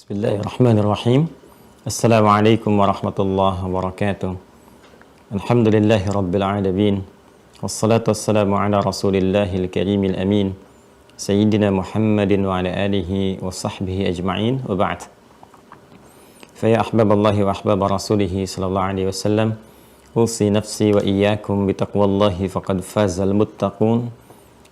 Bismillahirrahmanirrahim. Assalamualaikum warahmatullahi wabarakatuh. Alhamdulillahi rabbil alamin. Wassalatu wassalamu ala rasulillahil karimil amin. Sayyidina Muhammadin wa ala alihi wa sahbihi ajma'in wa ba'd. Faya ahbaballahi wa ahbab rasulihi sallallahu alaihi wasallam. Usi nafsi wa iyyakum bitaqwallahi faqad fazal muttaqun.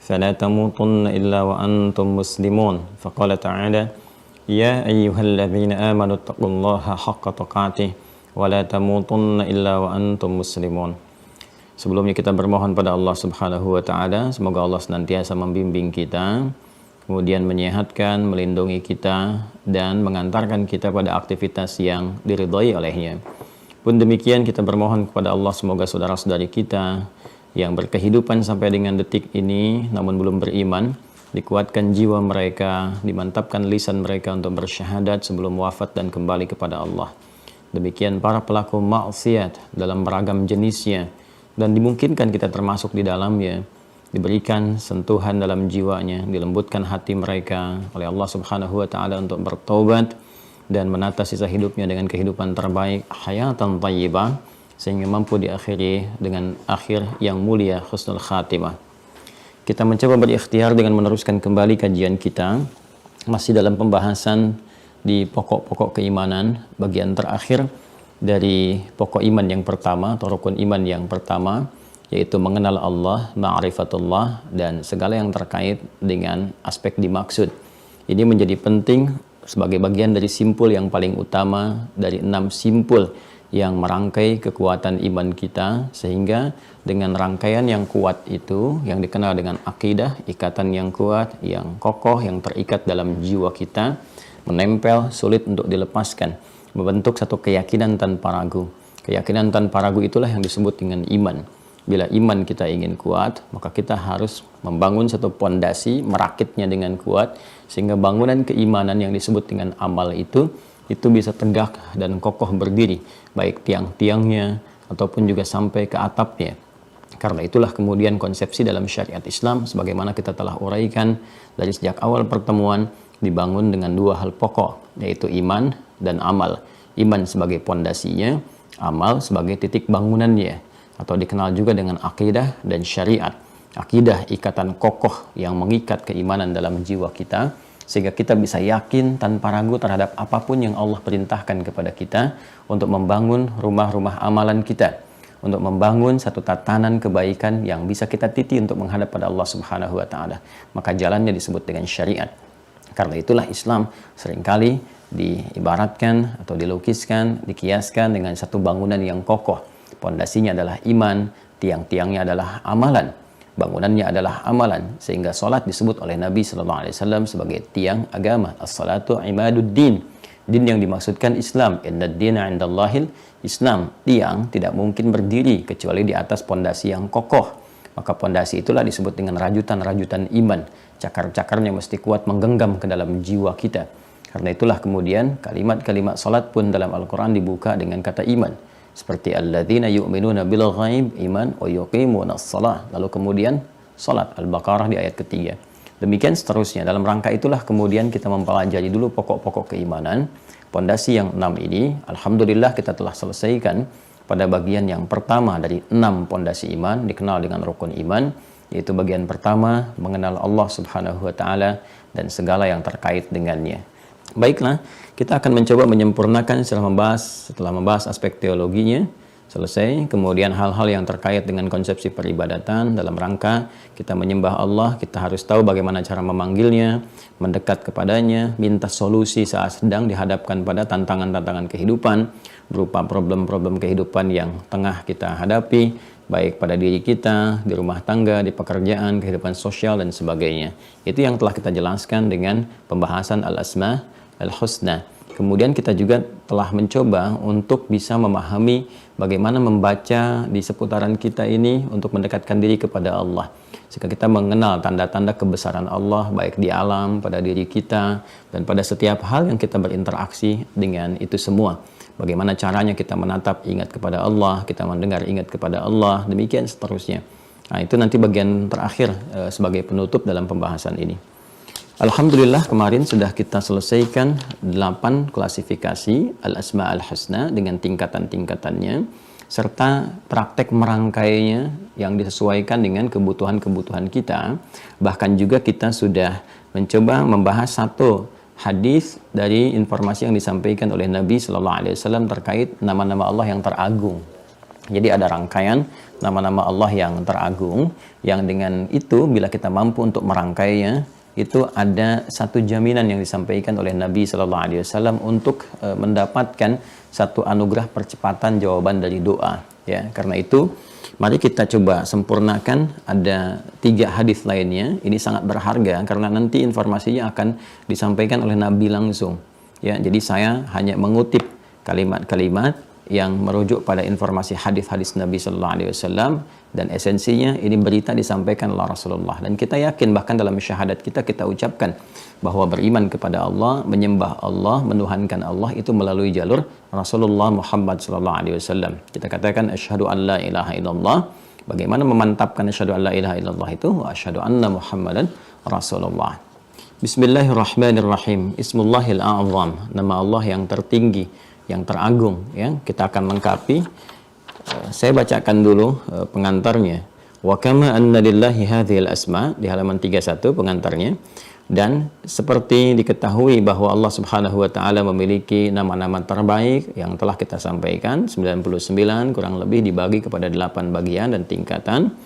Fala tamutunna illa wa antum muslimun. Faqala ta'ala Ya ayyuhalladzina amanu taqullaha haqqa tuqatih wa la tamutunna illa wa antum muslimun. Sebelumnya kita bermohon pada Allah Subhanahu wa taala, semoga Allah senantiasa membimbing kita, kemudian menyehatkan, melindungi kita dan mengantarkan kita pada aktivitas yang diridhai olehnya. Pun demikian kita bermohon kepada Allah semoga saudara-saudari kita yang berkehidupan sampai dengan detik ini namun belum beriman, dikuatkan jiwa mereka, dimantapkan lisan mereka untuk bersyahadat sebelum wafat dan kembali kepada Allah. Demikian para pelaku maksiat dalam beragam jenisnya, dan dimungkinkan kita termasuk di dalamnya, diberikan sentuhan dalam jiwanya, dilembutkan hati mereka oleh Allah Subhanahu wa taala untuk bertobat dan menata sisa hidupnya dengan kehidupan terbaik, hayatan thayyibah, sehingga mampu diakhiri dengan akhir yang mulia, husnul khatimah. Kita mencoba berikhtiar dengan meneruskan kembali kajian kita, masih dalam pembahasan di pokok-pokok keimanan, bagian terakhir dari pokok iman yang pertama atau rukun iman yang pertama, yaitu mengenal Allah, ma'rifatullah, dan segala yang terkait dengan aspek dimaksud. Ini menjadi penting sebagai bagian dari simpul yang paling utama dari 6 simpul yang merangkai kekuatan iman kita, sehingga dengan rangkaian yang kuat itu yang dikenal dengan akidah, ikatan yang kuat, yang kokoh, yang terikat dalam jiwa kita, menempel, sulit untuk dilepaskan, membentuk satu keyakinan tanpa ragu. Keyakinan tanpa ragu itulah yang disebut dengan iman. Bila iman kita ingin kuat, maka kita harus membangun satu pondasi, merakitnya dengan kuat, sehingga bangunan keimanan yang disebut dengan amal itu bisa tegak dan kokoh berdiri, baik tiang-tiangnya ataupun juga sampai ke atapnya. Karena itulah kemudian konsepsi dalam syariat Islam, sebagaimana kita telah uraikan dari sejak awal pertemuan, dibangun dengan 2 hal pokok, yaitu iman dan amal. Iman sebagai pondasinya, amal sebagai titik bangunannya, atau dikenal juga dengan akidah dan syariat. Akidah, ikatan kokoh yang mengikat keimanan dalam jiwa kita, sehingga kita bisa yakin tanpa ragu terhadap apapun yang Allah perintahkan kepada kita untuk membangun rumah-rumah amalan kita, untuk membangun satu tatanan kebaikan yang bisa kita titi untuk menghadap pada Allah Subhanahu wa taala. Maka jalannya disebut dengan syariat. Karena itulah Islam seringkali diibaratkan atau dilukiskan, dikiaskan dengan satu bangunan yang kokoh. Pondasinya adalah iman, tiang-tiangnya adalah amalan. Bangunannya adalah amalan, sehingga salat disebut oleh Nabi sallallahu alaihi wasallam sebagai tiang agama. As-salatu imaduddin. Din yang dimaksudkan Islam. Innad dina 'indallahil Islam. Tiang tidak mungkin berdiri kecuali di atas pondasi yang kokoh. Maka pondasi itulah disebut dengan rajutan-rajutan iman. Cakar-cakarnya mesti kuat menggenggam ke dalam jiwa kita. Karena itulah kemudian kalimat-kalimat salat pun dalam Al-Qur'an dibuka dengan kata iman. Seperti alladzina yu'minuna bil ghaib, iman, wa yuqimunas shalah. Lalu kemudian salat, Al-Baqarah di ayat ketiga. Demikian seterusnya. Dalam rangka itulah kemudian kita mempelajari dulu pokok-pokok keimanan. Pondasi yang 6 ini, alhamdulillah kita telah selesaikan pada bagian yang pertama dari 6 pondasi iman, dikenal dengan rukun iman, yaitu bagian pertama, mengenal Allah Subhanahu wa taala dan segala yang terkait dengannya. Baiklah, kita akan mencoba menyempurnakan setelah membahas aspek teologinya selesai, kemudian hal-hal yang terkait dengan konsepsi peribadatan dalam rangka kita menyembah Allah. Kita harus tahu bagaimana cara memanggilnya, mendekat kepadanya, minta solusi saat sedang dihadapkan pada tantangan-tantangan kehidupan berupa problem-problem kehidupan yang tengah kita hadapi, baik pada diri kita, di rumah tangga, di pekerjaan, kehidupan sosial dan sebagainya. Itu yang telah kita jelaskan dengan pembahasan al-asma al-husna. Kemudian kita juga telah mencoba untuk bisa memahami bagaimana membaca di seputaran kita ini untuk mendekatkan diri kepada Allah. Jika kita mengenal tanda-tanda kebesaran Allah baik di alam, pada diri kita, dan pada setiap hal yang kita berinteraksi dengan itu semua. Bagaimana caranya kita menatap ingat kepada Allah, kita mendengar ingat kepada Allah, demikian seterusnya. Nah, itu nanti bagian terakhir sebagai penutup dalam pembahasan ini. Alhamdulillah kemarin sudah kita selesaikan 8 klasifikasi al-asma al-husna dengan tingkatan-tingkatannya serta praktek merangkainya yang disesuaikan dengan kebutuhan-kebutuhan kita. Bahkan juga kita sudah mencoba membahas satu hadis dari informasi yang disampaikan oleh Nabi Shallallahu Alaihi Wasallam terkait nama-nama Allah yang teragung. Jadi ada rangkaian nama-nama Allah yang teragung yang dengan itu bila kita mampu untuk merangkainya, itu ada satu jaminan yang disampaikan oleh Nabi Shallallahu Alaihi Wasallam untuk mendapatkan satu anugerah percepatan jawaban dari doa. Ya, karena itu mari kita coba sempurnakan. Ada 3 hadis lainnya. Ini sangat berharga karena nanti informasinya akan disampaikan oleh Nabi langsung. Ya, jadi saya hanya mengutip kalimat-kalimat yang merujuk pada informasi hadis-hadis Nabi Sallallahu Alaihi Wasallam, dan esensinya ini berita disampaikan oleh Rasulullah, dan kita yakin bahkan dalam syahadat kita ucapkan bahwa beriman kepada Allah, menyembah Allah, menuhankan Allah itu melalui jalur Rasulullah Muhammad Sallallahu Alaihi Wasallam. Kita katakan asyhadu an la ilaha illallah. Bagaimana memantapkan asyhadu an la ilaha illallah itu? Wa asyhadu anna Muhammadan Rasulullah. Bismillahirrahmanirrahim. Ismullahil a'zam, nama Allah yang tertinggi, yang teragung, ya. Kita akan lengkapi. Saya bacakan dulu pengantarnya. Wa kama anna lillahi hadhil asma, di halaman 31 pengantarnya. Dan seperti diketahui bahwa Allah Subhanahu wa taala memiliki nama-nama terbaik yang telah kita sampaikan, 99 kurang lebih dibagi kepada 8 bagian dan tingkatan.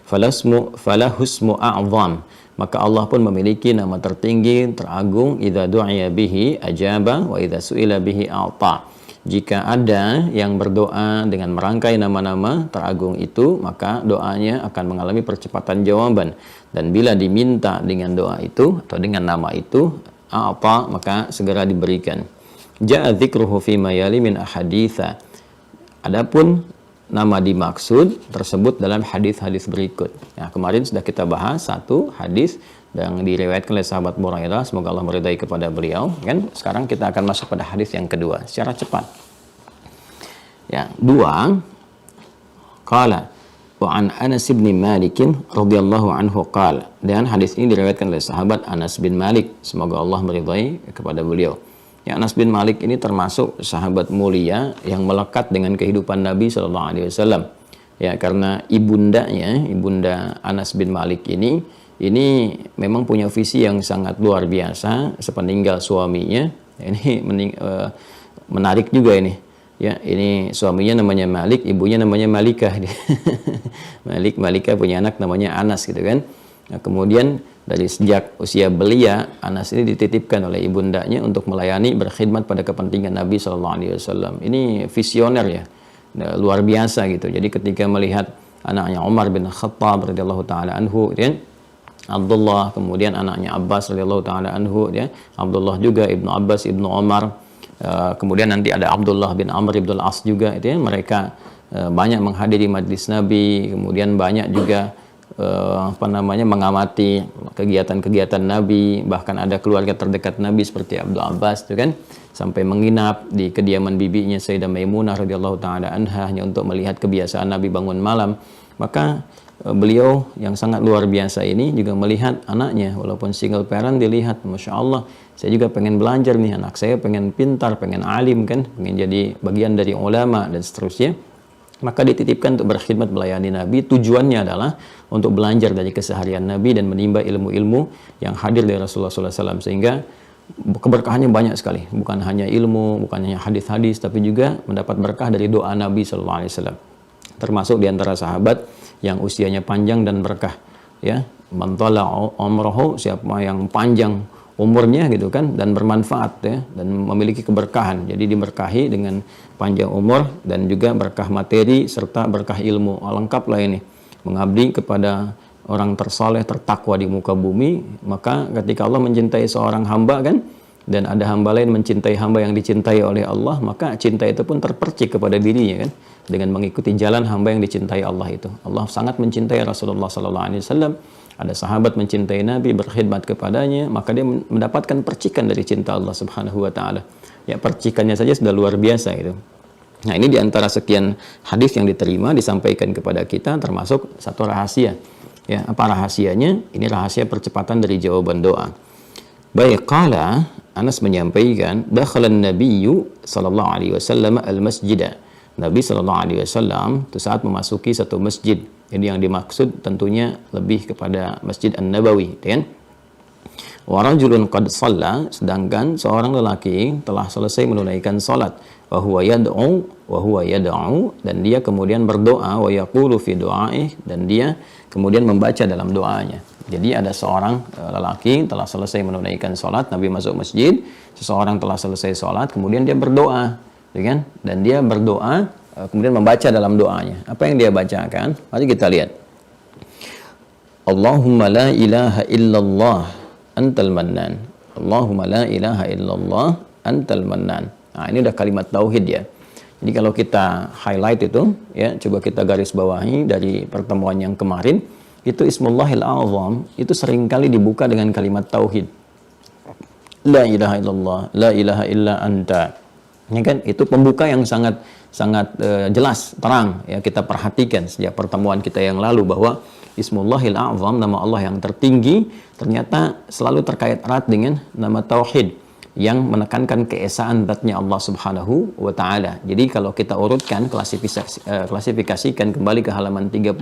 Falahusmu a'zam, maka Allah pun memiliki nama tertinggi, teragung. Idza du'iya bihi ajaba wa idza su'ila bihi a'ta. Jika ada yang berdoa dengan merangkai nama-nama teragung itu, maka doanya akan mengalami percepatan jawaban. Dan bila diminta dengan doa itu atau dengan nama itu, a'ta, maka segera diberikan. Ja'a dzikruhu fi ma yali min ahaditsa. Adapun nama dimaksud tersebut dalam hadis-hadis berikut. Ya, kemarin sudah kita bahas satu hadis yang diriwayatkan oleh sahabat Burairah, semoga Allah meridai kepada beliau, kan? Sekarang kita akan masuk pada hadis yang kedua secara cepat. Ya, 2. Qala wa an Anas bin Malik radhiyallahu anhu qala. Dan hadis ini diriwayatkan oleh sahabat Anas bin Malik, semoga Allah meridai kepada beliau. Ya, Anas bin Malik ini termasuk sahabat mulia yang melekat dengan kehidupan Nabi Sallallahu Alaihi Wasallam. Ya, karena ibundanya, ibunda Anas bin Malik ini memang punya visi yang sangat luar biasa sepeninggal suaminya. Ini menarik juga ini. Ya, ini suaminya namanya Malik, ibunya namanya Malikah. Malikah punya anak namanya Anas gitu kan. Nah, kemudian dari sejak usia belia, Anas ini dititipkan oleh ibundanya untuk melayani, berkhidmat pada kepentingan Nabi Sallallahu Alaihi Wasallam. Ini visioner ya, luar biasa gitu. Jadi ketika melihat anaknya Umar bin Khattab radhiyallahu taala anhu, ya, Abdullah, kemudian anaknya Abbas radhiyallahu taala anhu, ya, Abdullah juga ibnu Abbas ibnu Umar, kemudian nanti ada Abdullah bin Amr ibn al-As juga, itu ya, mereka banyak menghadiri majlis Nabi, kemudian banyak juga mengamati kegiatan-kegiatan Nabi, bahkan ada keluarga terdekat Nabi seperti Abdul Abbas itu kan, sampai menginap di kediaman bibinya Sayyidah Maimunah radhiyallahu taala anha hanya untuk melihat kebiasaan Nabi bangun malam. Maka beliau yang sangat luar biasa ini juga melihat anaknya, walaupun single parent, dilihat, Masya Allah, saya juga pengen belajar nih, anak saya pengen pintar, pengen alim kan, pengen jadi bagian dari ulama dan seterusnya. Maka dititipkan untuk berkhidmat melayani Nabi. Tujuannya adalah untuk belajar dari keseharian Nabi dan menimba ilmu-ilmu yang hadir dari Rasulullah SAW, sehingga keberkahannya banyak sekali, bukan hanya ilmu, bukan hanya hadis-hadis, tapi juga mendapat berkah dari doa Nabi SAW. Termasuk di antara sahabat yang usianya panjang dan berkah, ya, man tala umruhu, siapa yang panjang umurnya gitu kan, dan bermanfaat, ya, dan memiliki keberkahan. Jadi diberkahi dengan panjang umur dan juga berkah materi serta berkah ilmu. Lengkap lah ini, mengabdi kepada orang tersaleh, tertakwa di muka bumi. Maka ketika Allah mencintai seorang hamba kan, dan ada hamba lain mencintai hamba yang dicintai oleh Allah, maka cinta itu pun terpercik kepada dirinya kan, dengan mengikuti jalan hamba yang dicintai Allah itu. Allah sangat mencintai Rasulullah SAW. Ada sahabat mencintai Nabi, berkhidmat kepadanya, maka dia mendapatkan percikan dari cinta Allah Subhanahu wa taala. Ya, percikannya saja sudah luar biasa itu. Nah, ini diantara sekian hadis yang diterima disampaikan kepada kita, termasuk satu rahasia. Ya, apa rahasianya? Ini rahasia percepatan dari jawaban doa. Baik, qala Anas menyampaikan, dakhalan nabiyyu sallallahu alaihi wasallam al-masjid. Nabi sallallahu alaihi wasallam itu saat memasuki satu masjid. Jadi yang dimaksud tentunya lebih kepada Masjid An-Nabawi, kan? Wa rajulun qad shalla, sedangkan seorang lelaki telah selesai menunaikan salat, wa huwa yad'u dan dia kemudian berdoa, wa yaqulu fi du'aih, dan dia kemudian membaca dalam doanya. Jadi ada seorang lelaki telah selesai menunaikan salat, Nabi masuk masjid, seseorang telah selesai salat, kemudian dia berdoa, ya kan? Dan dia berdoa kemudian membaca dalam doanya. Apa yang dia bacakan? Mari kita lihat. Allahumma la ilaha illallah antal mannan. Allahumma la ilaha illallah antal mannan. Nah, ini udah kalimat tauhid ya. Jadi kalau kita highlight itu, ya, coba kita garis bawahi dari pertemuan yang kemarin, itu Ismullahil A'zam itu seringkali dibuka dengan kalimat tauhid. La ilaha illallah, la ilaha illa anta. Ya kan? Itu pembuka yang sangat jelas, terang, ya, kita perhatikan sejak pertemuan kita yang lalu bahwa Ismullahil A'zam, nama Allah yang tertinggi, ternyata selalu terkait erat dengan nama tauhid yang menekankan keesaan zatnya Allah Subhanahu wa taala. Jadi kalau kita urutkan, klasifikasikan kembali ke halaman 30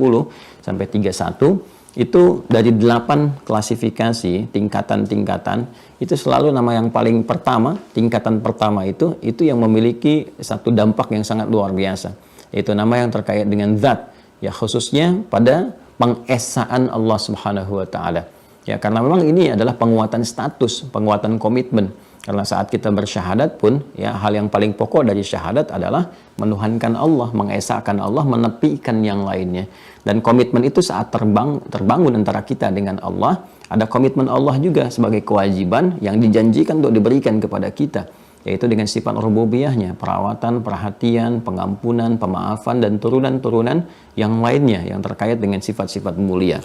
sampai 31, itu dari 8 klasifikasi tingkatan-tingkatan, itu selalu nama yang paling pertama, tingkatan pertama itu yang memiliki satu dampak yang sangat luar biasa. Yaitu nama yang terkait dengan zat, ya, khususnya pada pengesaan Allah Subhanahu wa taala. Ya, karena memang ini adalah penguatan status, penguatan komitmen. Karena saat kita bersyahadat pun, ya, hal yang paling pokok dari syahadat adalah menuhankan Allah, mengesahkan Allah, menepikan yang lainnya. Dan komitmen itu saat terbangun antara kita dengan Allah, ada komitmen Allah juga sebagai kewajiban yang dijanjikan untuk diberikan kepada kita, yaitu dengan sifat rububiyahnya, perawatan, perhatian, pengampunan, pemaafan, dan turunan-turunan yang lainnya yang terkait dengan sifat-sifat mulia.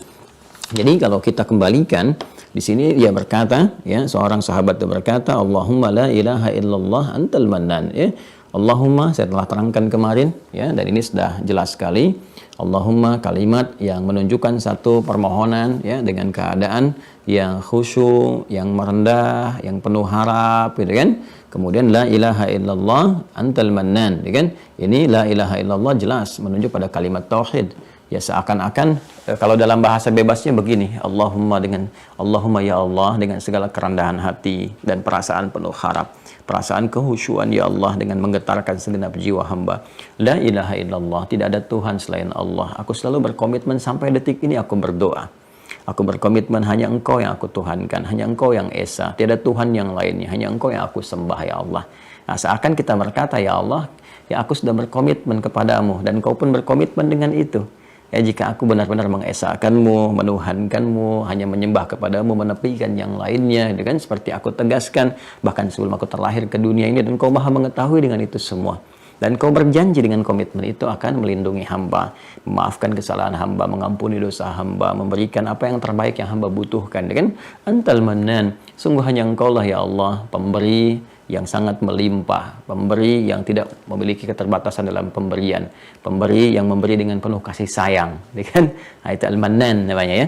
Jadi kalau kita kembalikan di sini, dia berkata, ya, seorang sahabat itu berkata, Allahumma la ilaha illallah antal mannan, ya. Allahumma, saya telah terangkan kemarin, ya, dan ini sudah jelas sekali. Allahumma, kalimat yang menunjukkan satu permohonan, ya, dengan keadaan yang khusyuk, yang merendah, yang penuh harap, gitu kan. Kemudian la ilaha illallah antal mannan, gitu kan. Ini la ilaha illallah jelas menunjuk pada kalimat tauhid. Ya, seakan-akan kalau dalam bahasa bebasnya begini, Allahumma ya Allah dengan segala kerendahan hati dan perasaan penuh harap, perasaan kehusyuan ya Allah dengan menggetarkan segenap jiwa hamba. La ilaha illallah, tidak ada Tuhan selain Allah. Aku selalu berkomitmen sampai detik ini aku berdoa. Aku berkomitmen hanya Engkau yang aku tuhankan, hanya Engkau yang esa, tiada Tuhan yang lainnya, hanya Engkau yang aku sembah ya Allah. Nah, seakan kita berkata, ya Allah, ya aku sudah berkomitmen kepadamu dan Engkau pun berkomitmen dengan itu. Ya, jika aku benar-benar mengesahkanmu, menuhankanmu, hanya menyembah kepadamu, menepikan yang lainnya, gitu kan, seperti aku tegaskan bahkan sebelum aku terlahir ke dunia ini, dan Kau maha mengetahui dengan itu semua. Dan Kau berjanji dengan komitmen itu akan melindungi hamba, memaafkan kesalahan hamba, mengampuni dosa hamba, memberikan apa yang terbaik yang hamba butuhkan, gitu kan. Antal mannan, sungguh hanya Engkau lah ya Allah, pemberi yang sangat melimpah, pemberi yang tidak memiliki keterbatasan dalam pemberian, pemberi yang memberi dengan penuh kasih sayang, kan? Nah, itu al-mannan namanya, ya,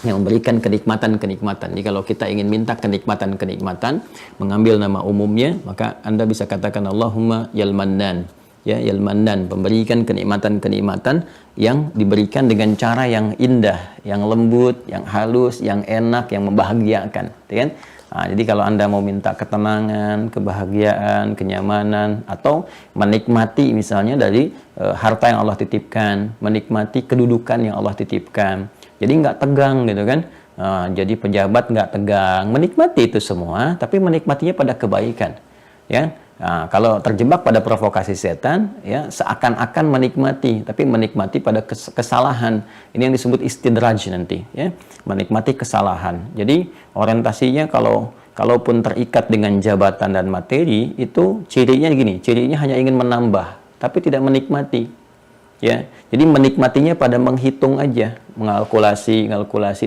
yang memberikan kenikmatan-kenikmatan. Jadi kalau kita ingin minta kenikmatan-kenikmatan, mengambil nama umumnya, maka Anda bisa katakan Allahumma yal mannan, ya, yal mannan, memberikan kenikmatan-kenikmatan yang diberikan dengan cara yang indah, yang lembut, yang halus, yang enak, yang membahagiakan, kan? Nah, jadi kalau Anda mau minta ketenangan, kebahagiaan, kenyamanan, atau menikmati misalnya dari harta yang Allah titipkan, menikmati kedudukan yang Allah titipkan, jadi nggak tegang gitu kan, jadi pejabat nggak tegang, menikmati itu semua, tapi menikmatinya pada kebaikan, ya. Nah, kalau terjebak pada provokasi setan, ya, seakan-akan menikmati, tapi menikmati pada kesalahan. Ini yang disebut istidraj nanti, ya, menikmati kesalahan. Jadi orientasinya kalaupun terikat dengan jabatan dan materi, itu cirinya gini, cirinya hanya ingin menambah, tapi tidak menikmati, ya. Jadi menikmatinya pada menghitung aja, mengalkulasi,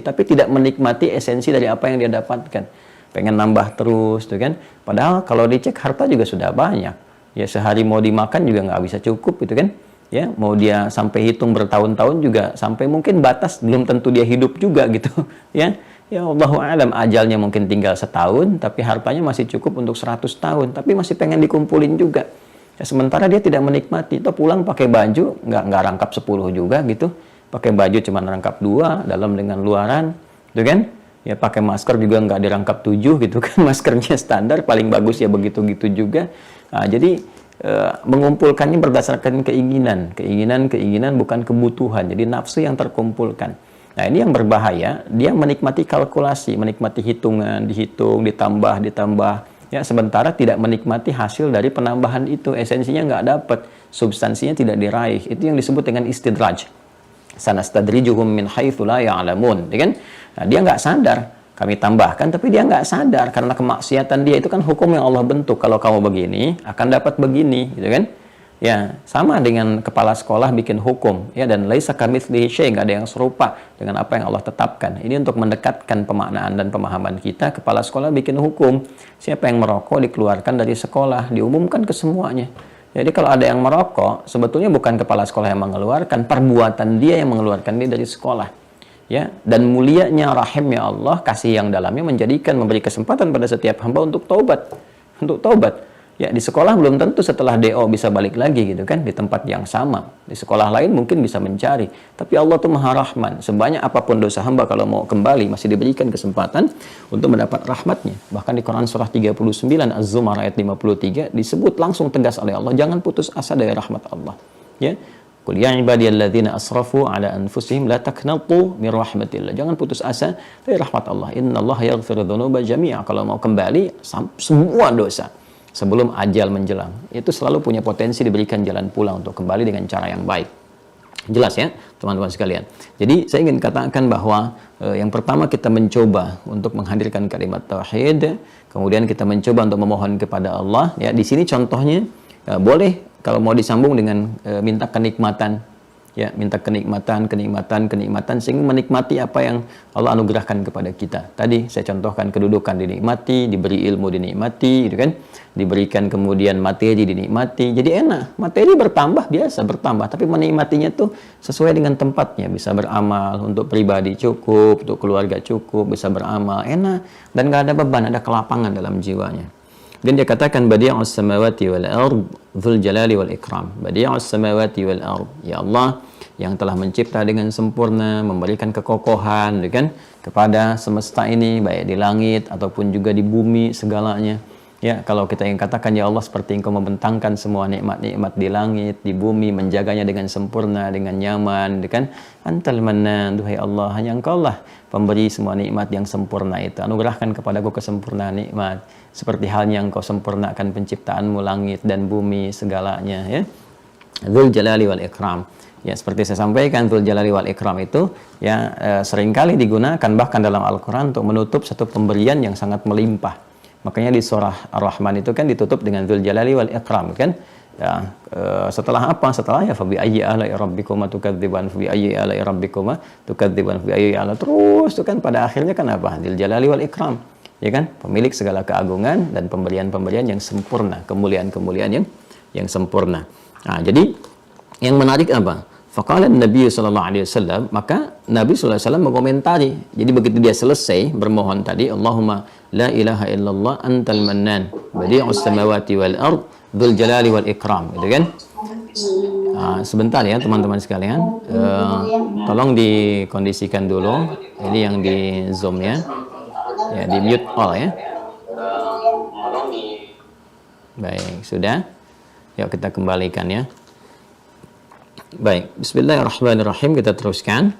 tapi tidak menikmati esensi dari apa yang dia dapatkan. Pengen nambah terus, tuh kan. Padahal kalau dicek harta juga sudah banyak. Ya, sehari mau dimakan juga nggak bisa cukup, gitu kan. Ya, mau dia sampai hitung bertahun-tahun juga sampai mungkin batas belum tentu dia hidup juga, gitu. Ya, Ya Allahu alam, ajalnya mungkin tinggal setahun, tapi hartanya masih cukup untuk 100 tahun, tapi masih pengen dikumpulin juga. Ya, sementara dia tidak menikmati, itu pulang pakai baju, nggak rangkap 10 juga gitu, pakai baju cuma rangkap 2, dalam dengan luaran, gitu kan? Ya pakai masker juga nggak dirangkap 7 gitu kan, maskernya standar, paling bagus ya begitu-gitu juga. Nah, jadi mengumpulkannya berdasarkan keinginan bukan kebutuhan, jadi nafsu yang terkumpulkan. Nah, ini yang berbahaya, dia menikmati kalkulasi, menikmati hitungan, dihitung, ditambah, ya, sementara tidak menikmati hasil dari penambahan itu, esensinya nggak dapat, substansinya tidak diraih. Itu yang disebut dengan istidraj. Sanastadrijuhum min haitsu la ya'lamun, ya kan? Nah, dia nggak sadar, kami tambahkan, tapi dia nggak sadar, karena kemaksiatan dia itu kan hukum yang Allah bentuk, kalau kamu begini, akan dapat begini, gitu kan? Ya, sama dengan kepala sekolah bikin hukum, ya, dan laisa kamitslihi syai', nggak ada yang serupa dengan apa yang Allah tetapkan. Ini untuk mendekatkan pemaknaan dan pemahaman kita. Kepala sekolah bikin hukum, siapa yang merokok dikeluarkan dari sekolah, diumumkan ke semuanya. Jadi kalau ada yang merokok, sebetulnya bukan kepala sekolah yang mengeluarkan, perbuatan dia yang mengeluarkan dia dari sekolah. Ya, dan mulianya rahimnya Allah, kasih yang dalamnya menjadikan, memberi kesempatan pada setiap hamba untuk taubat. Untuk taubat. Ya, di sekolah belum tentu setelah DO bisa balik lagi gitu kan, di tempat yang sama. Di sekolah lain mungkin bisa mencari. Tapi Allah tuh Maha Rahman. Sebanyak apapun dosa hamba, kalau mau kembali masih diberikan kesempatan untuk mendapat rahmatnya. Bahkan di Quran surah 39 Az-Zumar ayat 53 disebut langsung tegas oleh Allah, jangan putus asa dari rahmat Allah. Ya. Qul ya ibadiyalladzina asrafu ala anfusihim la taqnatu min rahmatillah. Jangan putus asa dari rahmat Allah. Innallaha yaghfiru dzunuba jami'a. Kalau mau kembali semua dosa sebelum ajal menjelang, itu selalu punya potensi diberikan jalan pulang untuk kembali dengan cara yang baik. Jelas ya, teman-teman sekalian. Jadi saya ingin katakan bahwa yang pertama kita mencoba untuk menghadirkan kalimat tauhid, kemudian kita mencoba untuk memohon kepada Allah. Ya, di sini contohnya boleh kalau mau disambung dengan minta kenikmatan. Ya, minta kenikmatan sehingga menikmati apa yang Allah anugerahkan kepada kita. Tadi saya contohkan kedudukan dinikmati, diberi ilmu dinikmati, gitu kan? Diberikan kemudian materi dinikmati. Jadi enak, materi bertambah biasa bertambah, tapi menikmatinya tuh sesuai dengan tempatnya, bisa beramal untuk pribadi cukup, untuk keluarga cukup, bisa beramal enak dan nggak ada beban, ada kelapangan dalam jiwanya. Dan dia katakan badi'us samawati wal ard dzul jalali wal ikram. Badi'us samawati wal ard. Ya Allah yang telah mencipta dengan sempurna, memberikan kekokohan, kan, kepada semesta ini, baik di langit ataupun juga di bumi segalanya. Ya, kalau kita ingin katakan ya Allah seperti Engkau membentangkan semua nikmat-nikmat di langit, di bumi, menjaganya dengan sempurna, dengan nyaman, kan? Antal mannan, duhai Allah, hanya Engkau lah pemberi semua nikmat yang sempurna itu. Anugerahkan kepadaku kesempurnaan nikmat, seperti halnya Engkau sempurnakan penciptaanmu langit dan bumi segalanya, ya. Dzul jalali wal ikram. Ya, seperti saya sampaikan, Dzul jalali wal ikram itu ya seringkali digunakan bahkan dalam Al-Qur'an untuk menutup satu pemberian yang sangat melimpah. Makanya di surah Ar-Rahman itu kan ditutup dengan Dzul jalali wal ikram, kan? Ya, setelah apa? Setelah ya fa bi ayyi ala'i rabbikuma tukadziban, fa bi ayyi ala'i rabbikuma tukadziban, fa bi ayyi ala, terus itu kan pada akhirnya kan apa? Dzul jalali wal ikram. Ya kan? Pemilik segala keagungan dan pemberian-pemberian yang sempurna, kemuliaan-kemuliaan yang sempurna. Nah, jadi yang menarik apa? Faqala Nabi sallallahu alaihi wasallam, maka Nabi sallallahu alaihi wasallam mengomentari. Jadi begitu dia selesai bermohon tadi, Allahumma la ilaha illallah antal mannan, badi'us samawati wal ard, dzul jalali wal ikram, gitu kan? Sebentar ya teman-teman sekalian, tolong dikondisikan dulu. Ini yang di Zoom ya. Ya, di mute all ya. Baik, sudah. Yuk kita kembalikan ya. Baik, bismillahirrahmanirrahim, kita teruskan.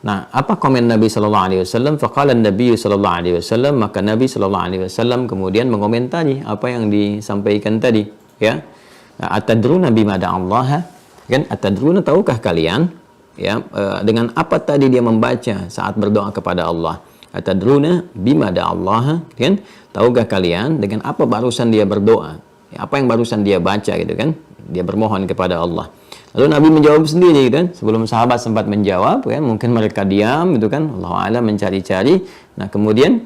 Nah, apa komen Nabi sallallahu alaihi wasallam? Faqala Nabi sallallahu alaihi wasallam, maka Nabi sallallahu alaihi wasallam kemudian mengomentari apa yang disampaikan tadi, ya. Atadruna bima Allah? Kan atadruna, tahukah kalian ya dengan apa tadi dia membaca saat berdoa kepada Allah? Atadruna bima Allah? Kan? Tahukah kalian dengan apa barusan dia berdoa? Ya, apa yang barusan dia baca gitu kan? Dia bermohon kepada Allah. Lalu Nabi menjawab sendiri kan, sebelum sahabat sempat menjawab kan, mungkin mereka diam gitu kan, Allah a'lam, mencari-cari. Nah, kemudian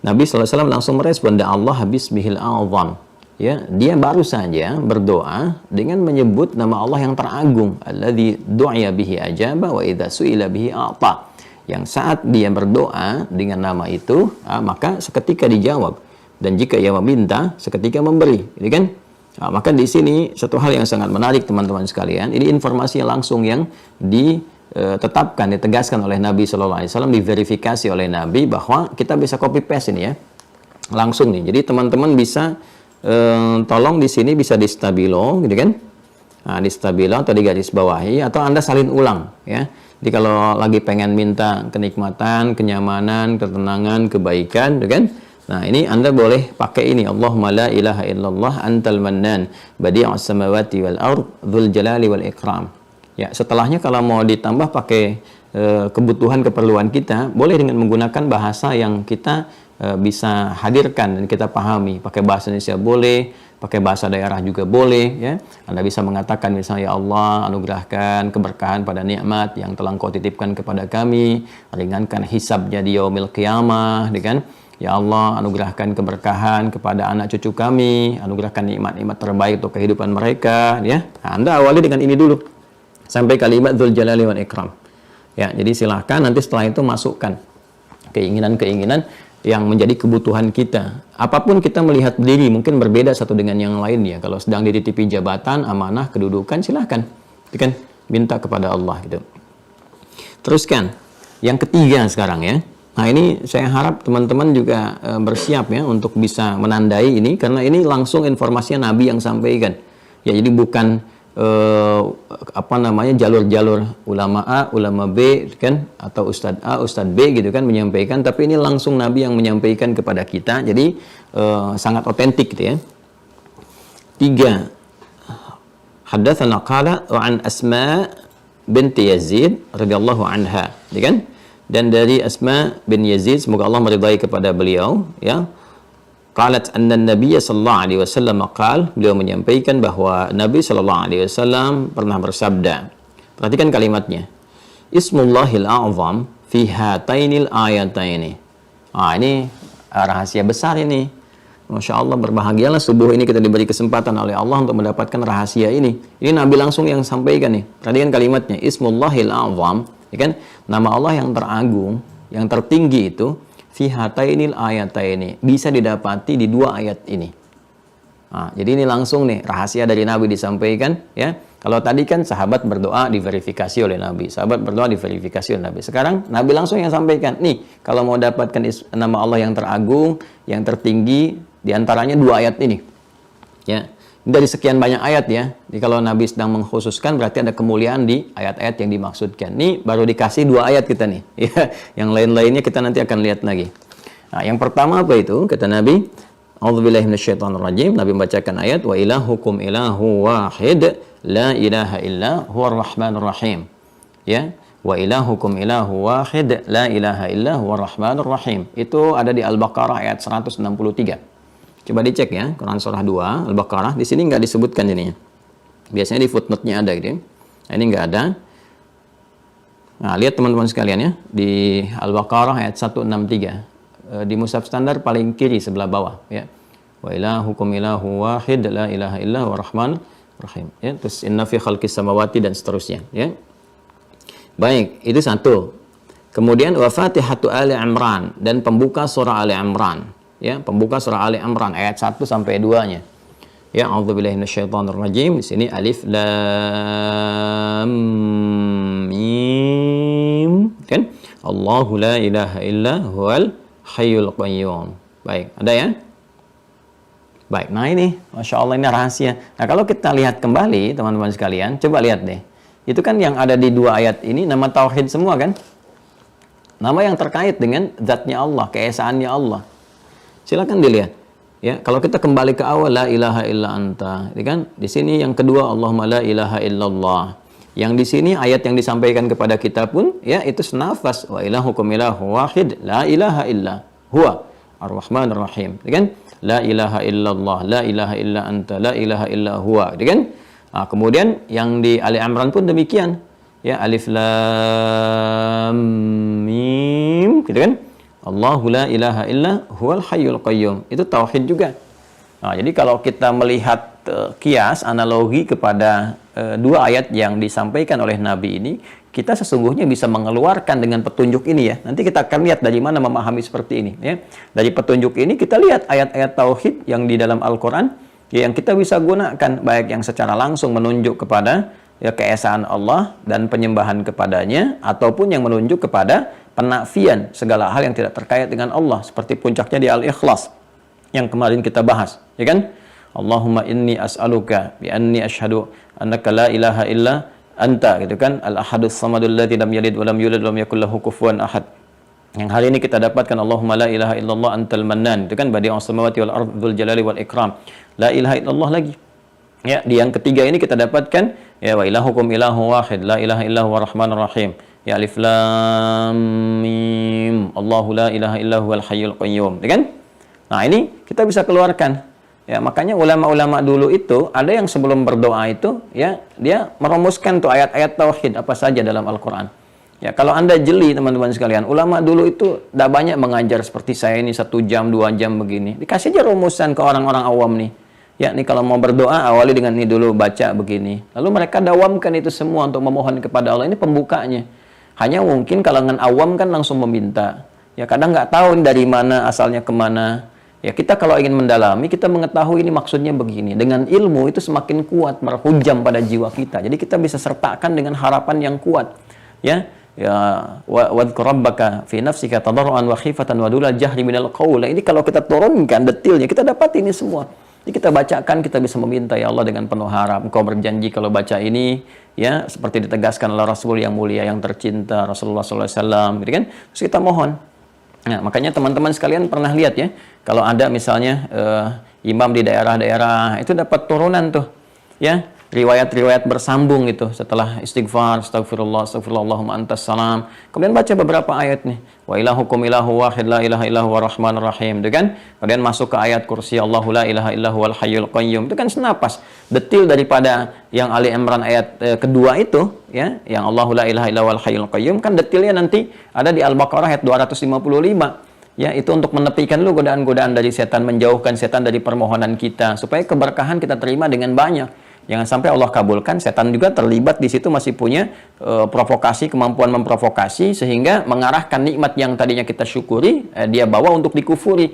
Nabi SAW langsung merespon, da Allah bismihil a'zam. Ya, dia baru saja berdoa dengan menyebut nama Allah yang teragung, alladzi du'iya bihi ajaba wa idza su'ila bihi a'ta. yang saat dia berdoa dengan nama itu, maka seketika dijawab. Dan jika ia meminta, seketika memberi, gitu kan? Maka di sini satu hal yang sangat menarik teman-teman sekalian, ini informasi langsung yang ditetapkan, ditegaskan oleh Nabi Shallallahu Alaihi Wasallam, diverifikasi oleh Nabi bahwa kita bisa copy paste ini ya, langsung nih. Jadi teman-teman bisa tolong di sini bisa di stabilo, gitu kan? Nah, di stabilo atau di garis bawahi, atau Anda salin ulang ya. Jadi kalau lagi pengen minta kenikmatan, kenyamanan, ketenangan, kebaikan, gitu kan? Nah, ini Anda boleh pakai ini, Allahumma la ilaha illallah antal mannan badi'us samawati wal ard dzul jalali wal ikram. Ya, setelahnya kalau mau ditambah pakai kebutuhan keperluan kita, boleh dengan menggunakan bahasa yang kita bisa hadirkan dan kita pahami. Pakai bahasa Indonesia boleh, pakai bahasa daerah juga boleh ya. Anda bisa mengatakan misalnya, ya Allah, anugerahkan keberkahan pada nikmat yang telah Engkau titipkan kepada kami, ringankan hisabnya di yaumil qiyamah, kan? Ya Allah, anugerahkan keberkahan kepada anak cucu kami, anugerahkan nikmat-nikmat terbaik untuk kehidupan mereka ya. Nah, Anda awali dengan ini dulu sampai kalimat dzul jalali wal ikram. Ya, jadi silahkan nanti setelah itu masukkan keinginan-keinginan yang menjadi kebutuhan kita. Apapun kita melihat diri mungkin berbeda satu dengan yang lainnya. Kalau sedang dititipi jabatan, amanah, kedudukan, silahkan kan minta kepada Allah gitu. Teruskan yang ketiga sekarang ya. Nah, ini saya harap teman-teman juga bersiap ya untuk bisa menandai ini, karena ini langsung informasinya Nabi yang sampaikan. Ya, jadi bukan jalur-jalur ulama A, ulama B kan, atau Ustadz A, Ustadz B gitu kan menyampaikan, tapi ini langsung Nabi yang menyampaikan kepada kita. Jadi sangat otentik gitu ya. 3. Haddatsana qala wa an Asma binti Yazid radhiyallahu anha, ya kan? Dan dari Asma bin Yazid, semoga Allah meridai kepada beliau ya. Qalat anna Nabiy sallallahu alaihi wasallam qala, beliau menyampaikan bahwa Nabi sallallahu alaihi wasallam pernah bersabda. Perhatikan kalimatnya. Ismullahil a'zam fi hatainil ayataini. Ini rahasia besar ini. Masya Allah, berbahagialah subuh ini kita diberi kesempatan oleh Allah untuk mendapatkan rahasia ini. Ini Nabi langsung yang sampaikan nih. Perhatikan kalimatnya. Ismullahil a'zam, ya kan? Nama Allah yang teragung, yang tertinggi itu fi hatainil ayataini, bisa didapati di dua ayat ini. Jadi ini langsung nih rahasia dari Nabi disampaikan ya. Kalau tadi kan sahabat berdoa diverifikasi oleh Nabi, sahabat berdoa diverifikasi oleh Nabi. Sekarang Nabi langsung yang sampaikan, nih kalau mau dapatkan nama Allah yang teragung, yang tertinggi, diantaranya dua ayat ini. Ya, dari sekian banyak ayat ya. Jadi kalau Nabi sedang mengkhususkan berarti ada kemuliaan di ayat-ayat yang dimaksudkan. Nih baru dikasih dua ayat kita nih. Ya, yang lain-lainnya kita nanti akan lihat lagi. Nah, yang pertama apa itu? Kata Nabi, A'udzubillahi minasyaitonirrajim. Nabi membacakan ayat wa ilahukum ilahu wahid la ilaha illa huwar rahmanur rahim. Ya, wa ilahukum ilahu wahid la ilaha illa huwar rahmanur rahim. Itu ada di Al-Baqarah ayat 163. Coba dicek ya, Quran surah 2 Al-Baqarah. Di sini nggak disebutkan ini. Biasanya di footnote-nya ada gitu. Nah, ini nggak ada. Nah, lihat teman-teman sekalian ya, di Al-Baqarah ayat 163. Di mushaf standar paling kiri sebelah bawah ya. Wa ilahukum ilahu wahid la ilaha illa huwa rahman rahim. Ya, terus inna fi khalqis samawati dan seterusnya ya. Baik, itu satu. Kemudian wa Fatihatu Ali Imran, dan pembuka surah Ali Imran. Ya, pembuka surah Ali Imran ayat 1 sampai 2-nya. Ya, a'udzubillahi minasyaitonirrajim. Di sini alif lam mim kan? Allahu la ilaha illa huwal hayyul qayyum. Baik, ada ya? Baik, nah ini Masya Allah, ini rahasia. Nah, kalau kita lihat kembali teman-teman sekalian, coba lihat deh. Itu kan yang ada di dua ayat ini nama tauhid semua kan? Nama yang terkait dengan zatnya Allah, keesaannya Allah. Silakan dilihat. Ya, kalau kita kembali ke awal la ilaha illa anta, ya kan? Di sini yang kedua Allahumma la ilaha illallah. Yang di sini ayat yang disampaikan kepada kita pun ya itu senafas, wa ilahukum ilahu wahid la ilaha illa huwa ar-rahmanur rahim, ya kan? La ilaha illallah, la ilaha illa anta, la ilaha illa huwa, ya kan? Nah, kemudian yang di Ali Imran pun demikian. Ya, alif lam mim, gitu kan? Allahu la ilaha illa huwal hayyul qayyum. Itu tauhid juga. Nah, jadi kalau kita melihat kias, analogi kepada dua ayat yang disampaikan oleh Nabi ini, kita sesungguhnya bisa mengeluarkan dengan petunjuk ini ya. Nanti kita akan lihat dari mana memahami seperti ini ya. Dari petunjuk ini kita lihat ayat-ayat tauhid yang di dalam Al-Qur'an ya, yang kita bisa gunakan, baik yang secara langsung menunjuk kepada ya keesaan Allah dan penyembahan kepadanya, ataupun yang menunjuk kepada penafian segala hal yang tidak terkait dengan Allah, seperti puncaknya di Al-Ikhlas yang kemarin kita bahas, ya kan? Allahumma inni as'aluka bi anni asyhadu annaka la ilaha illa anta, gitu kan? Al-ahadus samadul ladzi lam yalid wa lam yulad wa lam yakul lahu kufuwan ahad. Yang hari ini kita dapatkan Allahumma la ilaha illallah antal mannan, itu kan badi'us samawati wal ardh dzul jalali wal ikram. La ilaha illallah lagi. Ya, di yang ketiga ini kita dapatkan ya wa ilahukum ilahu wahid la ilaha illahu warahmanur rahim. Ya alif lam mim Allahu la ilaha illahu wal hayyul qayyum, ya kan? Nah, ini kita bisa keluarkan. Ya, makanya ulama-ulama dulu itu ada yang sebelum berdoa itu ya dia merumuskan tuh ayat-ayat tauhid apa saja dalam Al-Qur'an. Ya, kalau Anda jeli teman-teman sekalian, ulama dulu itu tidak banyak mengajar seperti saya ini 1 jam, 2 jam begini. Dikasih aja rumusan ke orang-orang awam nih. Ya, nih kalau mau berdoa awali dengan ini dulu, baca begini. Lalu mereka dawamkan itu semua untuk memohon kepada Allah. Ini pembukanya. Hanya mungkin kalangan awam kan langsung meminta. Ya, kadang nggak tahu dari mana asalnya kemana. Ya, kita kalau ingin mendalami, kita mengetahui ini maksudnya begini. Dengan ilmu itu semakin kuat merhujam pada jiwa kita. Jadi kita bisa sertakan dengan harapan yang kuat. Ya, wadhkur rabbaka fi nafsika tadarruan wa khifatan wa dulal jahri minal qaul. Ini kalau kita turunkan detailnya, kita dapat ini semua. Jadi kita bacakan, kita bisa meminta, ya Allah dengan penuh harap Engkau berjanji kalau baca ini ya seperti ditegaskan oleh Rasul yang mulia yang tercinta Rasulullah SAW, gitu kan? Terus kita mohon. Nah, makanya teman-teman sekalian pernah lihat ya, kalau ada misalnya imam di daerah-daerah itu dapat turunan tuh ya, riwayat-riwayat bersambung gitu setelah istighfar, astagfirullah, astagfirullah, Allahumma antas salam. Kemudian baca beberapa ayat nih. Wa ilahukum ilahu wahid la ilaha illahu warahmanur rahim, itu kan? Kemudian masuk ke ayat kursi Allahu la ilaha illahu wal hayyul qayyum. Itu kan senapas detil daripada yang Ali Imran ayat kedua itu ya, yang Allahu la ilaha illahu wal hayyul qayyum kan detilnya nanti ada di Al-Baqarah ayat 255. Ya, itu untuk menepikan lu godaan-godaan dari setan, menjauhkan setan dari permohonan kita supaya keberkahan kita terima dengan banyak. Jangan sampai Allah kabulkan, setan juga terlibat di situ, masih punya provokasi, kemampuan memprovokasi sehingga mengarahkan nikmat yang tadinya kita syukuri, dia bawa untuk dikufuri.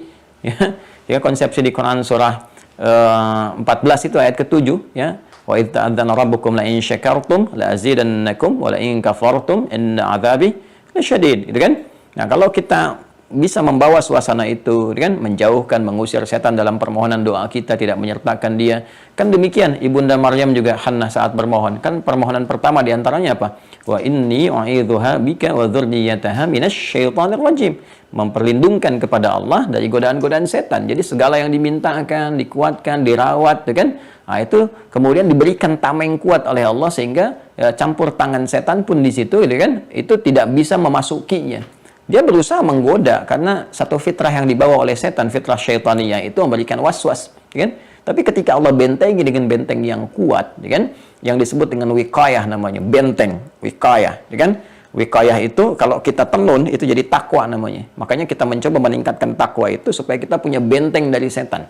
Ya, konsepsi di Quran surah 14 itu ayat ke-7 ya. Wa idz ta'adzana rabbukum la in syakartum la azidannakum wa la in kafartum inna 'adzabi lasyadid, gitu kan? Nah, kalau kita bisa membawa suasana itu, kan, menjauhkan, mengusir setan dalam permohonan doa kita, tidak menyertakan dia. Kan demikian Ibunda Maryam juga Hannah saat bermohon. Kan permohonan pertama diantaranya apa? Wa inni u'idzuha bika wa dzurriyyataha minasyaitonir rajim. Memperlindungkan kepada Allah dari godaan-godaan setan. Jadi segala yang dimintakan, dikuatkan, dirawat, kan? Nah, itu kemudian diberikan tameng kuat oleh Allah sehingga ya, campur tangan setan pun di situ, kan? Itu tidak bisa memasukinya. Dia berusaha menggoda karena satu fitrah yang dibawa oleh setan, fitrah syaitaniyah itu memberikan was-was, kan? Tapi ketika Allah bentengi dengan benteng yang kuat, kan? Yang disebut dengan wiqayah namanya, benteng, wiqayah, kan? Wiqayah itu kalau kita tenun itu jadi takwa namanya. Makanya kita mencoba meningkatkan takwa itu supaya kita punya benteng dari setan.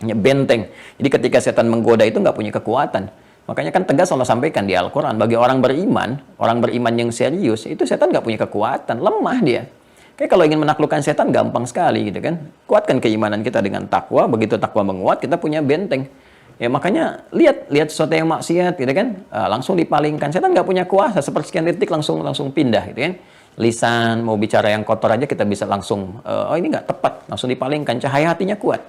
Ya, benteng. Jadi ketika setan menggoda itu nggak punya kekuatan. Makanya kan tegas Allah sampaikan di Al-Quran, bagi orang beriman yang serius, itu setan nggak punya kekuatan, lemah dia. Kayak kalau ingin menaklukkan setan gampang sekali gitu kan. Kuatkan keimanan kita dengan takwa, begitu takwa menguat, kita punya benteng. Ya makanya lihat sesuatu yang maksiat gitu kan, langsung dipalingkan. Setan nggak punya kuasa, sepersekian detik langsung pindah gitu kan. Lisan, mau bicara yang kotor aja kita bisa langsung, oh ini nggak tepat, langsung dipalingkan, cahaya hatinya kuat.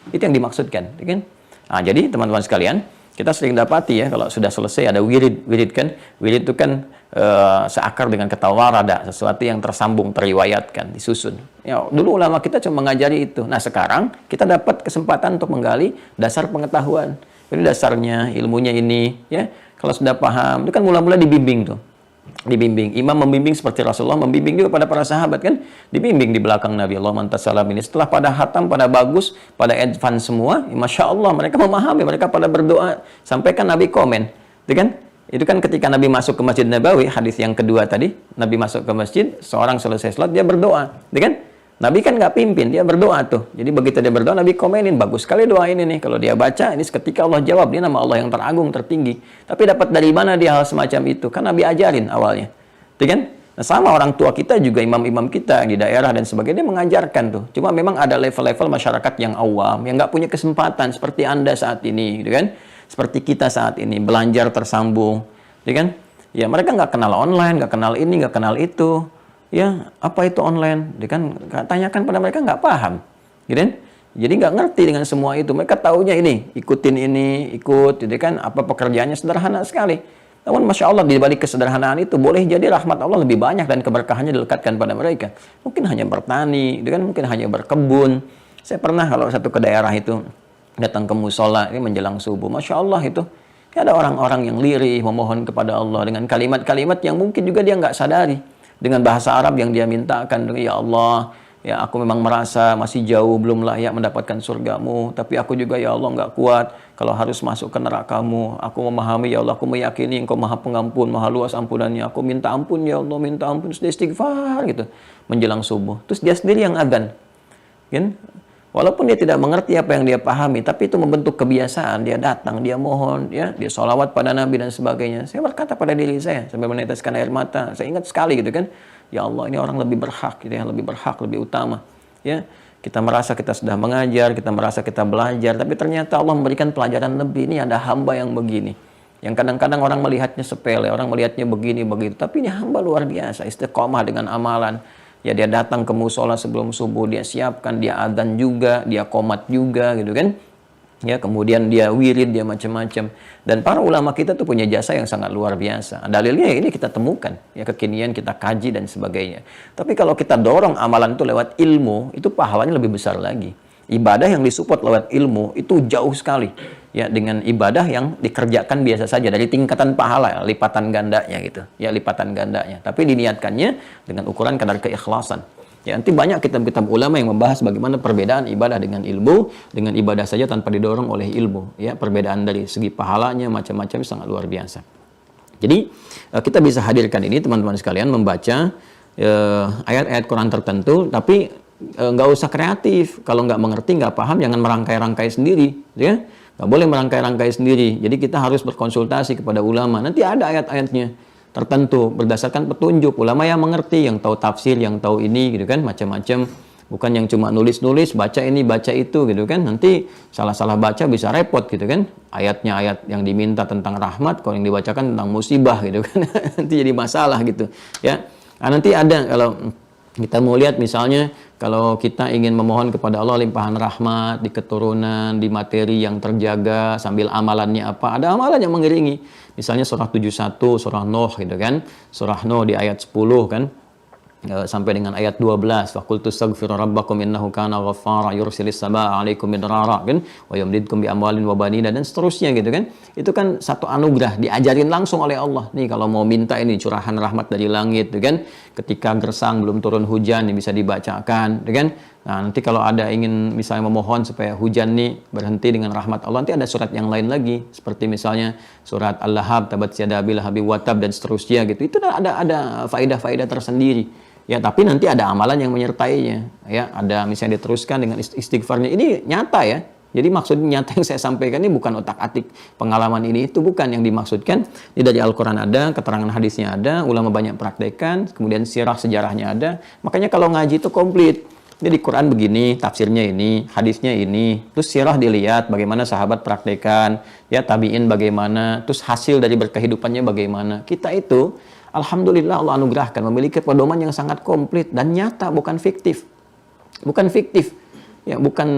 Itu yang dimaksudkan, gitu kan. Nah, jadi teman-teman sekalian, kita sering dapati ya kalau sudah selesai ada wirid kan. Wirid itu kan seakar dengan kata warada, sesuatu yang tersambung, teriwayatkan, disusun. Ya, dulu ulama kita cuma mengajari itu. Nah, sekarang kita dapat kesempatan untuk menggali dasar pengetahuan. Jadi dasarnya, ilmunya ini ya. Kalau sudah paham, itu kan mula-mula dibimbing tuh. Dibimbing, imam membimbing seperti Rasulullah membimbing juga pada para sahabat kan, dibimbing di belakang Nabi Allah mantasalam ini. Setelah pada hatam, pada bagus, pada advance semua, ya, Masya Allah mereka memahami, mereka pada berdoa sampai kan Nabi komen, itu kan ketika Nabi masuk ke Masjid Nabawi, hadis yang kedua tadi, Nabi masuk ke masjid, seorang selesai sholat dia berdoa, kan? Nabi kan nggak pimpin, dia berdoa tuh. Jadi begitu dia berdoa, Nabi komenin, bagus sekali doa ini nih. Kalau dia baca, ini seketika Allah jawab, dia nama Allah yang teragung, tertinggi. Tapi dapat dari mana dia hal semacam itu? Kan Nabi ajarin awalnya. Gitu kan? Nah, sama orang tua kita juga, imam-imam kita di daerah dan sebagainya mengajarkan tuh. Cuma memang ada level-level masyarakat yang awam, yang nggak punya kesempatan seperti Anda saat ini, gitu kan? Seperti kita saat ini, belajar tersambung, gitu kan? Ya mereka nggak kenal online, nggak kenal ini, nggak kenal itu. Ya, apa itu online? Gitu kan? Tanyakan pada mereka nggak paham, gitu kan? Jadi nggak ngerti dengan semua itu. Mereka taunya ini, ikutin ini, ikut, gitu kan? Apa pekerjaannya sederhana sekali. Namun Masya Allah di balik kesederhanaan itu boleh jadi rahmat Allah lebih banyak dan keberkahannya dilekatkan pada mereka. Mungkin hanya bertani, mungkin hanya berkebun. Saya pernah kalau satu ke daerah itu datang ke musola ini menjelang subuh. Masya Allah itu ada orang-orang yang lirih memohon kepada Allah dengan kalimat-kalimat yang mungkin juga dia nggak sadari. Dengan bahasa Arab yang dia mintakan, ya Allah, ya aku memang merasa masih jauh belum layak mendapatkan surgamu, tapi aku juga ya Allah nggak kuat kalau harus masuk ke nerakamu. Aku memahami ya Allah, aku meyakini Engkau Maha Pengampun, Maha Luas ampunannya. Aku minta ampun ya Allah, minta ampun. Terus dia istighfar gitu menjelang subuh. Terus dia sendiri yang adzan, kan? Walaupun dia tidak mengerti apa yang dia pahami, tapi itu membentuk kebiasaan. Dia datang, dia mohon, ya, dia sholawat pada Nabi dan sebagainya. Saya berkata pada diri saya sampai meneteskan air mata. Saya ingat sekali gitu kan. Ya Allah, ini orang lebih berhak, gitu ya, lebih berhak, lebih utama. Ya, kita merasa kita sudah mengajar, kita merasa kita belajar, tapi ternyata Allah memberikan pelajaran lebih. Ini ada hamba yang begini, yang kadang-kadang orang melihatnya sepele, orang melihatnya begini begitu, tapi ini hamba luar biasa, istiqomah dengan amalan. Ya dia datang ke musola sebelum subuh, dia siapkan, dia adzan juga, dia qomat juga, gitu kan. Ya, kemudian dia wirid, dia macam-macam. Dan para ulama kita tuh punya jasa yang sangat luar biasa. Dalilnya ini kita temukan, ya kekinian kita kaji dan sebagainya. Tapi kalau kita dorong amalan itu lewat ilmu, itu pahalanya lebih besar lagi. Ibadah yang disupport lewat ilmu itu jauh sekali, ya, dengan ibadah yang dikerjakan biasa saja dari tingkatan pahala, lipatan gandanya gitu, ya, lipatan gandanya. Tapi diniatkannya dengan ukuran kadar keikhlasan. Ya, nanti banyak kitab-kitab ulama yang membahas bagaimana perbedaan ibadah dengan ilmu, dengan ibadah saja tanpa didorong oleh ilmu. Ya, perbedaan dari segi pahalanya macam-macam sangat luar biasa. Jadi kita bisa hadirkan ini teman-teman sekalian membaca ayat-ayat Quran tertentu, tapi nggak usah kreatif. Kalau nggak mengerti, nggak paham, jangan merangkai-rangkai sendiri, ya. Nggak boleh merangkai-rangkai sendiri. Jadi kita harus berkonsultasi kepada ulama. Nanti ada ayat-ayatnya tertentu berdasarkan petunjuk ulama yang mengerti, yang tahu tafsir, yang tahu ini, gitu kan, macam-macam. Bukan yang cuma nulis-nulis, baca ini, baca itu, gitu kan. Nanti salah-salah baca bisa repot, gitu kan. Ayatnya ayat yang diminta tentang rahmat, kalau yang dibacakan tentang musibah, gitu kan. Nanti jadi masalah, gitu, ya. Nah, nanti ada kalau kita mau lihat misalnya kalau kita ingin memohon kepada Allah limpahan rahmat di keturunan, di materi yang terjaga sambil amalannya apa? Ada amalan yang mengiringi. Misalnya surah 71, surah Nuh gitu kan. Surah Nuh di ayat 10 kan. Sampai dengan ayat 12, wa qul tastaghfiru rabbakum innahu kana ghaffara yursilis samaa 'alaikum midrara kan wa yumdidkum bi amwalin wa banina dan seterusnya gitu kan. Itu kan satu anugerah diajarin langsung oleh Allah. Nih kalau mau minta ini curahan rahmat dari langit gitu kan. Ketika gersang belum turun hujan ini bisa dibacakan gitu kan. Nah, nanti kalau ada ingin misalnya memohon supaya hujan nih berhenti dengan rahmat Allah, nanti ada surat yang lain lagi seperti misalnya surat Al-Lahab, tabat yada abil lahabi wa tab dan seterusnya gitu. Itu ada faedah-faedah tersendiri. Ya, tapi nanti ada amalan yang menyertainya. Ya, ada misalnya diteruskan dengan istighfarnya. Ini nyata ya. Jadi maksudnya nyata yang saya sampaikan ini bukan otak-atik pengalaman ini itu bukan yang dimaksudkan. Ini dari Al-Qur'an ada, keterangan hadisnya ada, ulama banyak praktekkan, kemudian sirah sejarahnya ada. Makanya kalau ngaji itu komplit. Jadi Quran begini, tafsirnya ini, hadisnya ini, terus sirah dilihat bagaimana sahabat praktekan, ya tabi'in bagaimana, terus hasil dari berkehidupannya bagaimana. Kita itu alhamdulillah Allah anugerahkan memiliki pedoman yang sangat komplit dan nyata, bukan fiktif. Bukan fiktif. Ya, bukan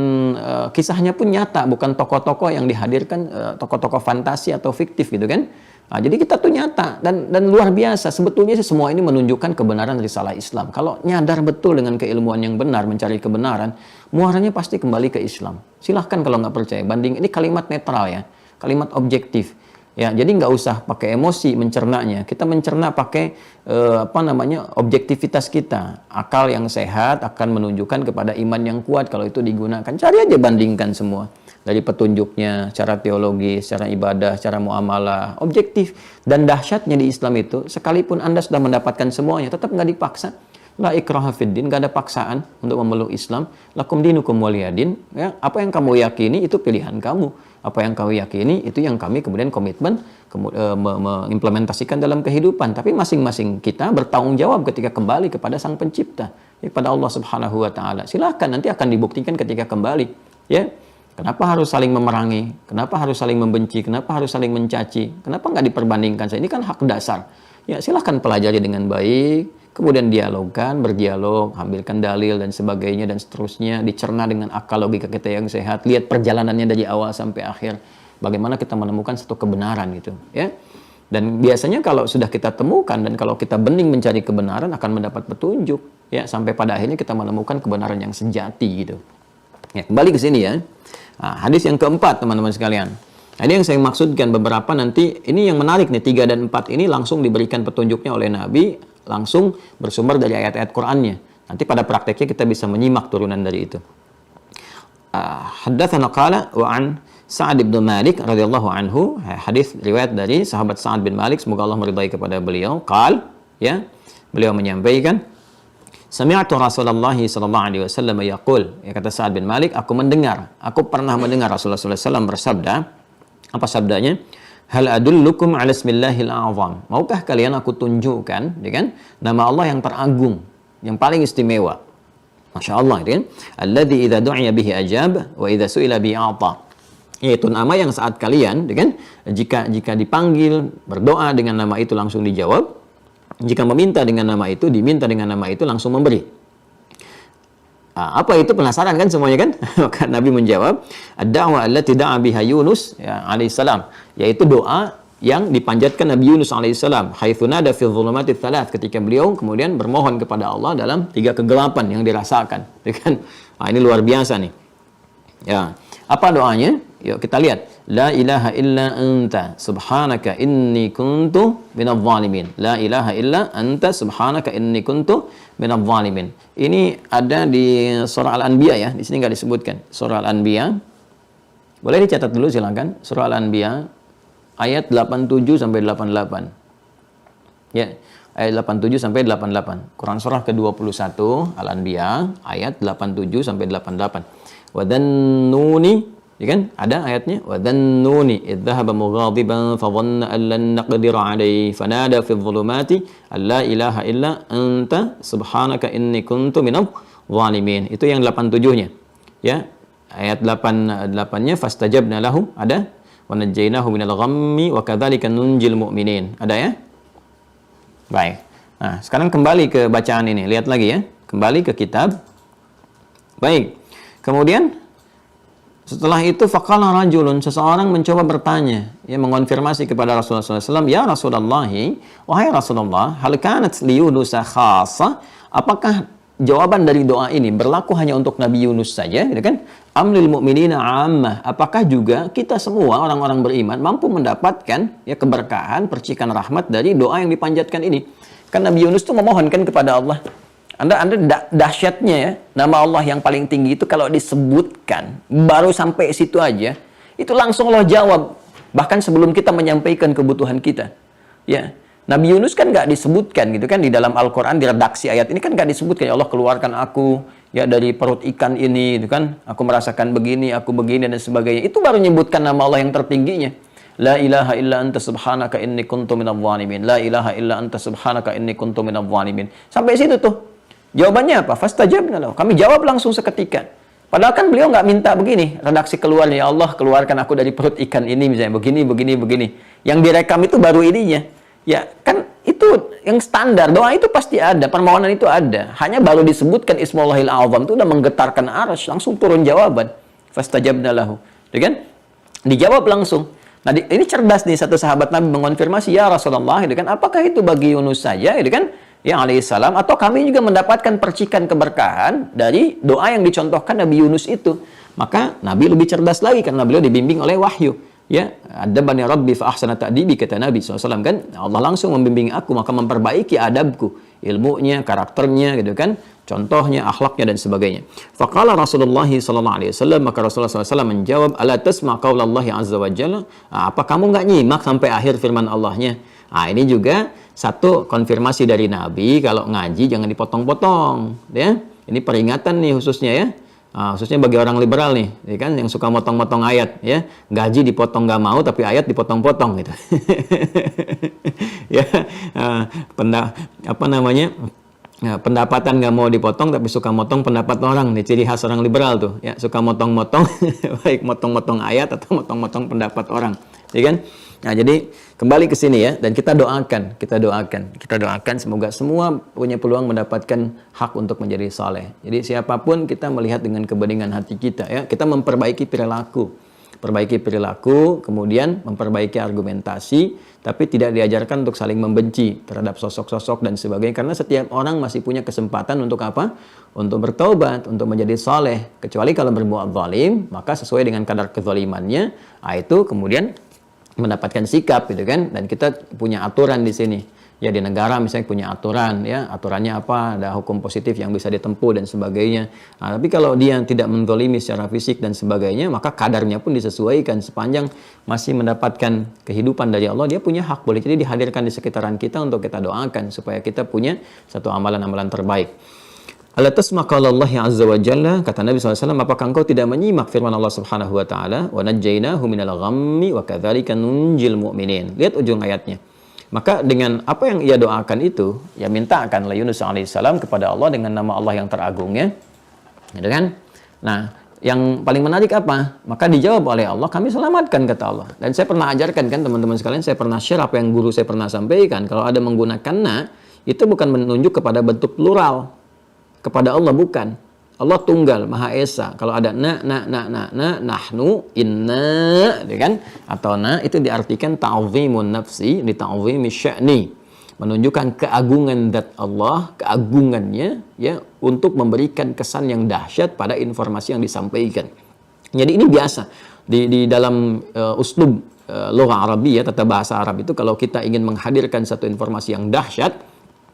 kisahnya pun nyata, bukan tokoh-tokoh yang dihadirkan tokoh-tokoh fantasi atau fiktif gitu kan. Nah, jadi kita tuh nyata dan luar biasa. Sebetulnya sih semua ini menunjukkan kebenaran risalah Islam. Kalau nyadar betul dengan keilmuan yang benar, mencari kebenaran, muaranya pasti kembali ke Islam. Silahkan kalau nggak percaya. Banding ini kalimat netral ya, kalimat objektif. Ya, jadi nggak usah pakai emosi mencernanya. Kita mencerna pakai objektivitas kita. Akal yang sehat akan menunjukkan kepada iman yang kuat kalau itu digunakan. Cari aja bandingkan semua. Dari petunjuknya, secara teologi, secara ibadah, secara muamalah, objektif. Dan dahsyatnya di Islam itu, sekalipun Anda sudah mendapatkan semuanya, tetap nggak dipaksa. La ikraha fid din, gak ada paksaan untuk memeluk Islam. Lakum dinukum waliyadin. Ya, apa yang kamu yakini itu pilihan kamu. Apa yang kamu yakini itu yang kami kemudian komitmen mengimplementasikan dalam kehidupan. Tapi masing-masing kita bertanggung jawab ketika kembali kepada Sang Pencipta, kepada Allah Subhanahu wa taala. Silahkan, nanti akan dibuktikan ketika kembali, ya. Kenapa harus saling memerangi? Kenapa harus saling membenci? Kenapa harus saling mencaci? Kenapa nggak diperbandingkan? Ini kan hak dasar. Ya, silahkan pelajari dengan baik. Kemudian dialogkan, berdialog, ambilkan dalil dan sebagainya dan seterusnya, dicerna dengan akal logika kita yang sehat, lihat perjalanannya dari awal sampai akhir, bagaimana kita menemukan satu kebenaran gitu, ya. Dan biasanya kalau sudah kita temukan dan kalau kita bening mencari kebenaran akan mendapat petunjuk, ya, sampai pada akhirnya kita menemukan kebenaran yang sejati gitu. Ya, kembali ke sini ya. Nah, hadis yang keempat teman-teman sekalian. Nah, ini yang saya maksudkan beberapa nanti, ini yang menarik nih, 3 dan 4 ini langsung diberikan petunjuknya oleh Nabi, langsung bersumber dari ayat-ayat Qur'annya. Nanti pada prakteknya kita bisa menyimak turunan dari itu. Haddatsana qala wa an Sa'ad bin Malik radhiyallahu anhu, hadis riwayat dari sahabat Sa'ad bin Malik, semoga Allah meridai kepada beliau. Ya, beliau menyampaikan, sami'tu Rasulullah sallallahu alaihi wasallam yaqul, ya, kata Sa'ad bin Malik, aku pernah mendengar Rasulullah sallallahu alaihi wasallam bersabda. Apa sabdanya? Hal adullukum ala ismillahil a'zam. Maukah kalian aku tunjukkan, ya kan, nama Allah yang teragung, yang paling istimewa. Masya Allah, ya kan? Alladzi idza du'iya bihi ajab wa idza su'ila bihi a'ta. Yaitu nama yang saat kalian, ya kan, jika dipanggil berdoa dengan nama itu langsung dijawab. Jika meminta dengan nama itu, diminta dengan nama itu langsung memberi. Apa itu, penasaran kan semuanya kan? Maka Nabi menjawab, ad-da'wa allati da'a biha Yunus, ya, alaihissalam, yaitu doa yang dipanjatkan Nabi Yunus alaihissalam, haitsu nada fi dhulumati tsalath, ketika beliau kemudian bermohon kepada Allah dalam 3 kegelapan yang dirasakan, ya kan? Nah, ini luar biasa nih. Ya, apa doanya? Yuk kita lihat. La ilaha illa anta subhanaka inni kuntu minadh dhalimin. La ilaha illa anta subhanaka inni kuntu minadh dhalimin. Ini ada di surah Al-Anbiya ya. Di sini nggak disebutkan. Surah Al-Anbiya. Boleh dicatat dulu silakan. Surah Al-Anbiya ayat 87 sampai 88. Ya, ayat 87 sampai 88. Quran surah ke-21 Al-Anbiya ayat 87 sampai 88. Wa dhannuni, ya kan? Ada ayatnya, wa dhannuni idh dhahaba mughadiban fa dhanna an lan naqdir alayhi fanada fi dhulumati alla ilaha illa anta subhanaka inni kuntu minadh dhalimin. Itu yang 87-nya. Ya. Ayat 8-nya fastajabna lahu, ada, wa najjaynahu minal ghammi wa kadzalika nunjil mu'minin. Ada ya? Baik. Nah, sekarang kembali ke bacaan ini. Lihat lagi ya. Kembali ke kitab. Baik. Kemudian setelah itu faqala rajulun, seseorang mencoba bertanya, ya, mengonfirmasi kepada Rasulullah SAW, ya Rasulullah, wahai Rasulullah, hal kanat li Yunus khassa, apakah jawaban dari doa ini berlaku hanya untuk Nabi Yunus saja, gitu kan? Amlil mu'minina ammah, apakah juga kita semua orang-orang beriman mampu mendapatkan, ya, keberkahan, percikan rahmat dari doa yang dipanjatkan ini? Kan Nabi Yunus itu memohonkan kepada Allah. Anda dahsyatnya ya, nama Allah yang paling tinggi itu kalau disebutkan, baru sampai situ aja, itu langsung Allah jawab. Bahkan sebelum kita menyampaikan kebutuhan kita. Ya, Nabi Yunus kan nggak disebutkan gitu kan, di dalam Al-Quran, di redaksi ayat ini kan nggak disebutkan, ya Allah keluarkan aku ya dari perut ikan ini, gitu kan, aku merasakan begini, aku begini, dan sebagainya. Itu baru menyebutkan nama Allah yang tertingginya. La ilaha illa anta subhanaka inni kuntu minadh dhalimin. La ilaha illa anta subhanaka inni kuntu minadh dhalimin. Sampai situ tuh. Jawabannya apa? Fastajabna lahu. Kami jawab langsung seketika. Padahal kan beliau nggak minta begini. Redaksi keluarnya, ya Allah keluarkan aku dari perut ikan ini misalnya. Begini. Yang direkam itu baru ininya. Ya kan itu yang standar. Doa itu pasti ada. Permohonan itu ada. Hanya baru disebutkan Ismullahil A'zam itu udah menggetarkan arsy. Langsung turun jawaban. Fastajabna lahu. Ya kan? Dijawab langsung. Nah ini cerdas nih satu sahabat Nabi mengonfirmasi, ya Rasulullah, gitu kan, apakah itu bagi Yunus saja, gitu kan, ya alaihissalam, atau kami juga mendapatkan percikan keberkahan dari doa yang dicontohkan Nabi Yunus itu? Maka Nabi lebih cerdas lagi karena beliau dibimbing oleh wahyu. Ya, adabani Rabbi fa ahsana ta'dibi, kata Nabi SAW kan, Allah langsung membimbing aku maka memperbaiki adabku, ilmunya, karakternya, gitu kan, contohnya, akhlaknya dan sebagainya. Faqala Rasulullah SAW, maka Rasulullah SAW menjawab, ala tasma' qaulallahi azza wa jalla, apa kamu enggak nyimak sampai akhir firman Allahnya? Nah, ini juga satu konfirmasi dari Nabi kalau ngaji jangan dipotong-potong, ya. Ini peringatan nih khususnya ya. Khususnya bagi orang liberal nih, ya kan, yang suka motong-motong ayat, ya. Gaji dipotong nggak mau, tapi ayat dipotong-potong gitu. Ya, pendapatan nggak mau dipotong, tapi suka motong pendapat orang nih, ciri khas orang liberal tuh, ya, suka motong-motong, baik motong-motong ayat atau motong-motong pendapat orang, ya kan? Nah, jadi kembali ke sini ya, dan kita doakan semoga semua punya peluang mendapatkan hak untuk menjadi saleh. Jadi siapapun kita melihat dengan kebeningan hati kita ya, kita memperbaiki perilaku, kemudian memperbaiki argumentasi, tapi tidak diajarkan untuk saling membenci terhadap sosok-sosok dan sebagainya, karena setiap orang masih punya kesempatan untuk apa? Untuk bertaubat, untuk menjadi saleh. Kecuali kalau berbuat zalim, maka sesuai dengan kadar kezalimannya, itu kemudian mendapatkan sikap gitu kan. Dan kita punya aturan di sini ya, di negara misalnya punya aturan ya, aturannya apa, ada hukum positif yang bisa ditempuh dan sebagainya. Tapi kalau dia tidak menzalimi secara fisik dan sebagainya, maka kadarnya pun disesuaikan. Sepanjang masih mendapatkan kehidupan dari Allah, dia punya hak, boleh jadi dihadirkan di sekitaran kita untuk kita doakan supaya kita punya satu amalan-amalan terbaik. Ala tasma qala Allah azza wa jalla, kata Nabi SAW, apakah engkau tidak menyimak firman Allah Subhanahu wa taala, wa najjaynahu minal ghammi wa kadzalika nunjil mu'minin. Lihat ujung ayatnya. Maka dengan apa yang ia doakan itu, ya mintakanlah Yunus alaihissalam kepada Allah dengan nama Allah yang teragungnya, gitu kan? Nah, yang paling menarik apa? Maka dijawab oleh Allah, kami selamatkan, kata Allah. Dan saya pernah ajarkan kan teman-teman sekalian, saya pernah share apa yang guru saya pernah sampaikan, kalau ada menggunakan na, itu bukan menunjuk kepada bentuk plural. Kepada Allah bukan. Allah tunggal, Maha Esa. Kalau ada nahnu, inna, kan? Atau na, itu diartikan ta'zimun nafsi, li ta'zimi sya'ni. Menunjukkan keagungan zat Allah, keagungannya, ya, untuk memberikan kesan yang dahsyat pada informasi yang disampaikan. Jadi ini biasa. Di dalam uslub lugha Arabiyah, tata bahasa Arab itu, kalau kita ingin menghadirkan satu informasi yang dahsyat,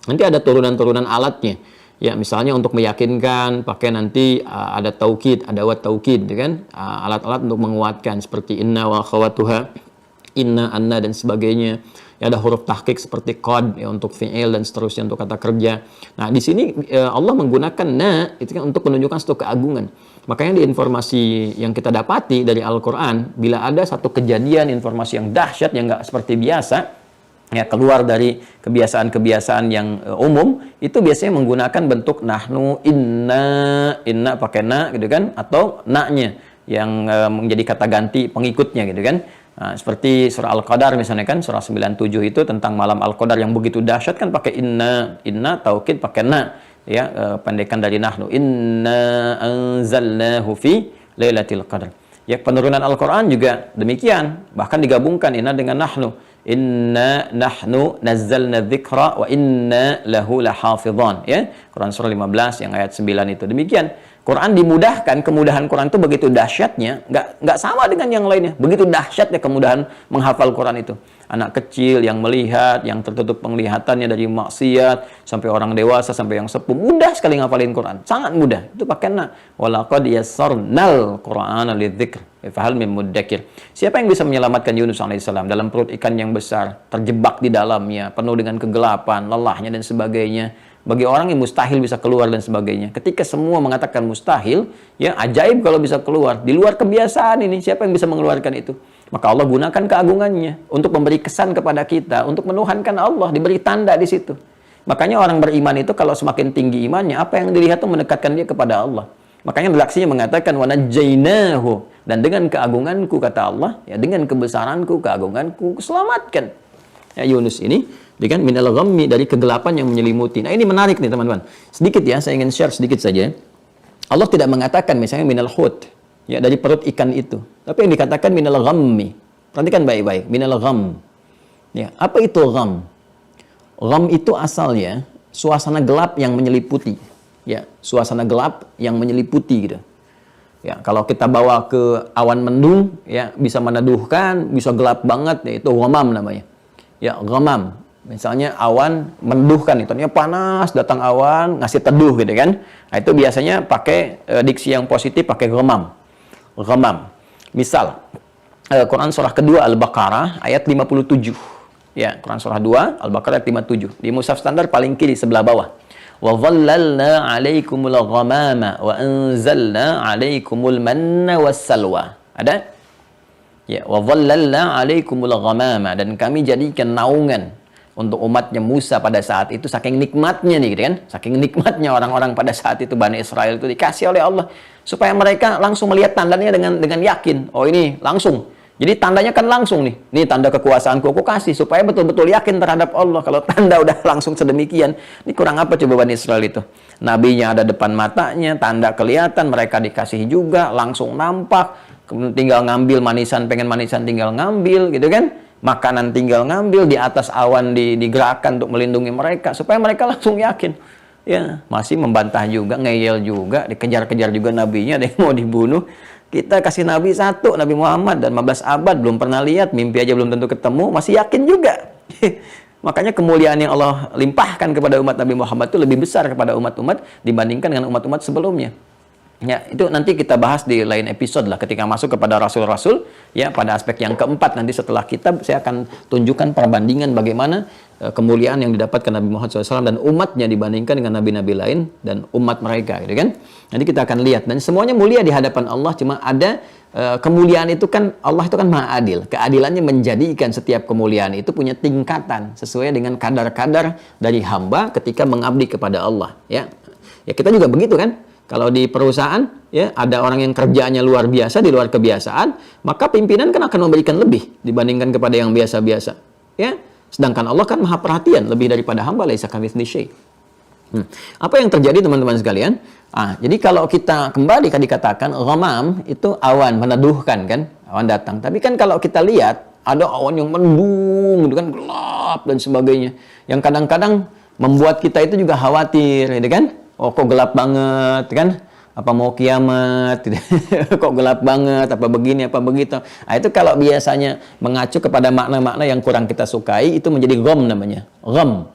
nanti ada turunan-turunan alatnya. Ya, misalnya untuk meyakinkan, pakai nanti ada taukid, ada wat taukid, kan? Alat-alat untuk menguatkan seperti inna wa khawatuha, inna, anna dan sebagainya. Ya, ada huruf tahqiq seperti qad ya, untuk fi'il dan seterusnya untuk kata kerja. Nah, di sini Allah menggunakan na itu kan untuk menunjukkan satu keagungan. Makanya di informasi yang kita dapati dari Al-Qur'an, bila ada satu kejadian informasi yang dahsyat yang enggak seperti biasa, ya, keluar dari kebiasaan-kebiasaan yang umum, itu biasanya menggunakan bentuk nahnu, inna pakai na gitu kan, atau na-nya yang menjadi kata ganti pengikutnya gitu kan. Nah, seperti surah Al-Qadar misalnya kan, surah 97 itu tentang malam Al-Qadar yang begitu dahsyat kan pakai inna taukid pakai na, ya, pendekan dari nahnu, inna anzalnahu fi lailatul qadar. Ya, penurunan Al-Qur'an juga demikian, bahkan digabungkan inna dengan nahnu. Inna nahnu nazzalna dzikra wa inna lahu lahafidhan, ya. Quran surah 15 yang ayat 9 itu. Demikian. Quran dimudahkan, kemudahan Quran itu begitu dahsyatnya, enggak sama dengan yang lainnya. Begitu dahsyatnya kemudahan menghafal Quran itu. Anak kecil yang melihat, yang tertutup penglihatannya dari maksiat, sampai orang dewasa, sampai yang sepuh, mudah sekali ngafalin Quran. Sangat mudah. Itu pakai na. Walaqad yassarnal Qur'ana lidzikr. Fahal min muddakir. Siapa yang bisa menyelamatkan Yunus alaihissalam dalam perut ikan yang besar, terjebak di dalamnya, penuh dengan kegelapan, lelahnya dan sebagainya. Bagi orang yang mustahil bisa keluar dan sebagainya. Ketika semua mengatakan mustahil, ya ajaib kalau bisa keluar. Di luar kebiasaan ini, siapa yang bisa mengeluarkan itu? Maka Allah gunakan keagungannya untuk memberi kesan kepada kita, untuk menuhankan Allah, diberi tanda di situ. Makanya orang beriman itu kalau semakin tinggi imannya, apa yang dilihat itu mendekatkan dia kepada Allah. Makanya redaksinya mengatakan wa najjaynahu, dan dengan keagunganku, kata Allah, ya, dengan kebesaranku, keagunganku, selamatkan ya Yunus ini dengan minal ghammi, dari kegelapan yang menyelimuti. Nah, ini menarik nih teman-teman. Sedikit ya, saya ingin share sedikit saja. Allah tidak mengatakan misalnya minal hut, ya, dari perut ikan itu. Tapi yang dikatakan minal ghammi. Perhatikan baik-baik, minal gham. Ya, apa itu gham? Gham itu asalnya suasana gelap yang menyeliputi. Ya, suasana gelap yang menyeliputi gitu. Ya, kalau kita bawa ke awan mendung, ya, bisa meneduhkan, bisa gelap banget, ya, itu ghamam namanya. Ya, ghamam. Misalnya awan menduhkan, itu artinya panas, datang awan, ngasih teduh gitu kan. Nah, itu biasanya pakai diksi yang positif, pakai ghamam. Ghamam. Misal, Quran surah kedua Al-Baqarah ayat 57. Ya, Quran surah 2, Al-Baqarah ayat 57. Di mushaf standar paling kiri sebelah bawah. Wa dhallalna 'alaikumul ghamama wa anzalna 'alaikumul manna wassalwa. Ada? Ya, wa dhallalna 'alaikumul ghamama, dan kami jadikan naungan untuk umatnya Musa pada saat itu, saking nikmatnya nih gitu kan. Saking nikmatnya orang-orang pada saat itu, Bani Israel itu dikasih oleh Allah supaya mereka langsung melihat tandanya dengan yakin. Oh, ini langsung. Jadi tandanya kan langsung nih. Nih tanda kekuasaanku aku kasih supaya betul-betul yakin terhadap Allah. Kalau tanda udah langsung sedemikian, ini kurang apa coba Bani Israel itu? Nabinya ada depan matanya, tanda kelihatan, mereka dikasih juga, langsung nampak. Tinggal ngambil manisan, pengen manisan tinggal ngambil gitu kan. Makanan tinggal ngambil, di atas awan digerakkan untuk melindungi mereka supaya mereka langsung yakin. Ya, masih membantah juga, ngeyel juga, dikejar-kejar juga nabinya, ada yang mau dibunuh. Kita kasih nabi satu, Nabi Muhammad, dan 15 abad belum pernah lihat, mimpi aja belum tentu ketemu, masih yakin juga. Makanya kemuliaan yang Allah limpahkan kepada umat Nabi Muhammad itu lebih besar kepada umat-umat dibandingkan dengan umat-umat sebelumnya. Ya, itu nanti kita bahas di lain episode lah ketika masuk kepada rasul-rasul, ya, pada aspek yang keempat nanti setelah kitab saya akan tunjukkan perbandingan bagaimana kemuliaan yang didapatkan Nabi Muhammad SAW dan umatnya dibandingkan dengan nabi-nabi lain dan umat mereka, gitu kan? Nanti kita akan lihat, dan semuanya mulia di hadapan Allah, cuma ada kemuliaan itu kan, Allah itu kan maha adil. Keadilannya menjadikan setiap kemuliaan itu punya tingkatan sesuai dengan kadar-kadar dari hamba ketika mengabdi kepada Allah, ya. Ya, kita juga begitu kan? Kalau di perusahaan, ya, ada orang yang kerjaannya luar biasa, di luar kebiasaan, maka pimpinan kan akan memberikan lebih dibandingkan kepada yang biasa-biasa. Ya, sedangkan Allah kan maha perhatian, lebih daripada hamba, laisa kamitslihi syai'. Apa yang terjadi teman-teman sekalian? Jadi kalau kita kembali kan dikatakan ghamam itu awan meneduhkan kan, awan datang. Tapi kan kalau kita lihat ada awan yang mendung, gitu kan, gelap dan sebagainya, yang kadang-kadang membuat kita itu juga khawatir, gitu kan? Oh, kok gelap banget kan? Apa mau kiamat? Kok gelap banget? Apa begini? Apa begitu? Itu kalau biasanya mengacu kepada makna-makna yang kurang kita sukai, itu menjadi gham namanya. Gham.